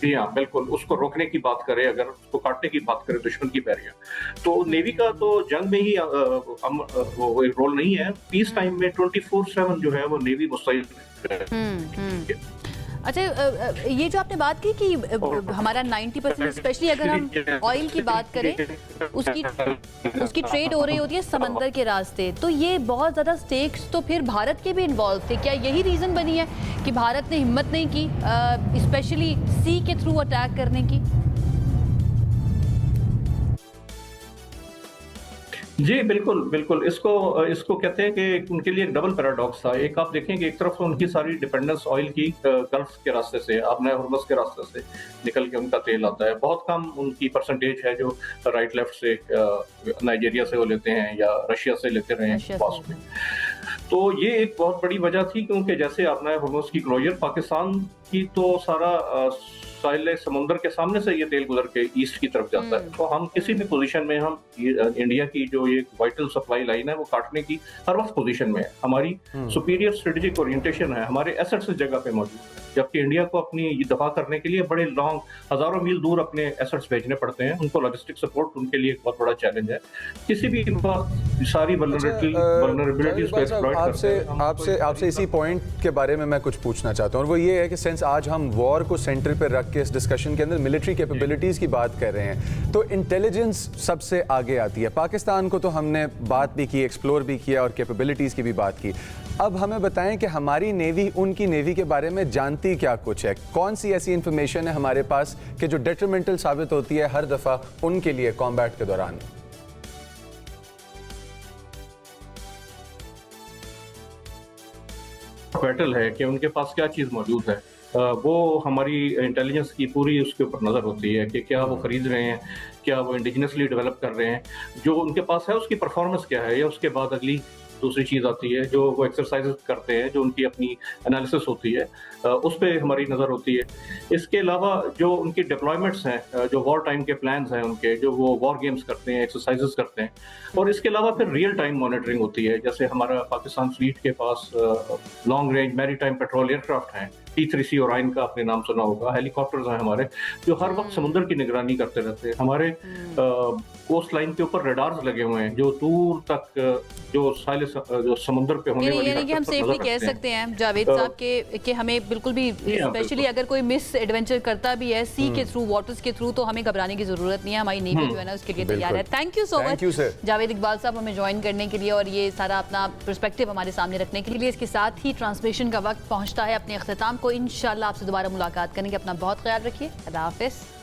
J: हाँ बिल्कुल, उसको रोकने की बात करे, अगर उसको काटने की बात करे दुश्मन की पैरियां, तो नेवी का तो जंग में ही वो रोल नहीं है। पीस टाइम में 24/7 जो है वो नेवी मुस्तैद है।
A: अच्छा, ये जो आपने बात की कि हमारा 90% स्पेशली अगर हम ऑयल की बात करें उसकी ट्रेड हो रही होती है समंदर के रास्ते, तो ये बहुत ज़्यादा स्टेक्स तो फिर भारत के भी इन्वॉल्व थे। क्या यही रीज़न बनी है कि भारत ने हिम्मत नहीं की स्पेशली सी के थ्रू अटैक करने की?
J: जी बिल्कुल बिल्कुल, इसको कहते हैं कि उनके लिए एक डबल पैराडॉक्स था। एक आप देखें कि एक तरफ तो उनकी सारी डिपेंडेंस ऑयल की गल्फ के रास्ते से, अपने हॉर्मस के रास्ते से निकल के उनका तेल आता है। बहुत कम उनकी परसेंटेज है जो राइट लेफ्ट से नाइजीरिया से वो लेते हैं या रशिया से लेते रहे हैं पास्ट में। तो ये एक बहुत बड़ी वजह थी, क्योंकि जैसे अपना हॉर्मस की क्लोजर, पाकिस्तान की तो सारा साहिल समुंदर के सामने से ये तेल गुजर के ईस्ट की तरफ जाता है। तो हम किसी भी पोजीशन में, हम इंडिया की जो ये वाइटल सप्लाई लाइन है वो काटने की हर वक्त पोजीशन में है। हमारी सुपीरियर स्ट्रेटेजिक ओरिएंटेशन है, हमारे एसेट्स इस जगह पे मौजूद है। जबकि इंडिया को अपनी दफा करने के लिए बड़े लॉन्ग, हजारों मील दूर अपने एसेट्स भेजने पड़ते हैं। उनको लॉजिस्टिक सपोर्ट उनके लिए एक बहुत बड़ा चैलेंज है। किसी भी सारी वल्नरेबिलिटीज को एक्सप्लॉइट करते हैं।
B: आपसे इसी पॉइंट के बारे में मैं कुछ पूछना चाहता हूँ, और वो ये है कि सिंस आज हम वॉर को सेंटर पर रख के इस डिस्कशन के अंदर मिलिट्री कैपेबिलिटीज़ की बात कर रहे हैं, तो इंटेलिजेंस सबसे आगे आती है। पाकिस्तान को तो हमने बात भी की, एक्सप्लोर भी किया और कैपेबिलिटीज़ की भी बात की। अब हमें बताएं कि हमारी नेवी उनकी नेवी के बारे में जानती क्या कुछ है? कौन सी ऐसी इंफॉर्मेशन है हमारे पास कि जो डेट्रीमेंटल साबित होती है हर दफ़ा उनके लिए कॉम्बैट के दौरान?
J: बैटल है कि उनके पास क्या चीज़ मौजूद है, वो हमारी इंटेलिजेंस की पूरी उसके ऊपर नज़र होती है कि क्या वो खरीद रहे हैं, क्या वो इंडिजिनसली डेवलप कर रहे हैं, जो उनके पास है उसकी परफॉर्मेंस क्या है। या उसके बाद अगली दूसरी चीज़ आती है जो वो एक्सरसाइज करते हैं, जो उनकी अपनी एनालिसिस होती है, उस पर हमारी नज़र होती है। इसके अलावा जो उनकी डिप्लॉयमेंट्स हैं, जो वॉर टाइम के प्लान्स हैं उनके, जो वो वॉर गेम्स करते हैं, एक्सरसाइजेस करते हैं, और इसके अलावा फिर रियल टाइम मॉनिटरिंग होती है। जैसे हमारा पाकिस्तान फ्लीट के पास long range maritime patrol aircraft हैं, T3C ओराइन का आपने नाम सुना होगा। हेलीकॉप्टर्स हैं हमारे जो हर वक्त समुद्र की निगरानी करते रहते हैं। हमारे कोस्ट लाइन के ऊपर रडार्स लगे हुए हैं जो दूर तक जो समुद्र पे होने वाली,
A: यानी कि हम सेफली कह सकते हैं जावेद साहब कि हमें बिल्कुल भी, स्पेशली अगर कोई मिस एडवेंचर करता भी है सी के थ्रू, वाटर्स के थ्रू, तो हमें घबराने की जरूरत नहीं है। हमारी नेवी जो है ना उसके लिए तैयार है। Thank you so much Javed Iqbal साहब हमें ज्वाइन करने के लिए और ये सारा अपना पर्सपेक्टिव हमारे सामने रखने के लिए। इसके साथ ही ट्रांसमिशन का वक्त पहुंचता है अपने अख्ताम को। इंशाल्लाह आपसे दोबारा मुलाकात करेंगे। अपना बहुत ख्याल रखिए। अल्लाह हाफिज़।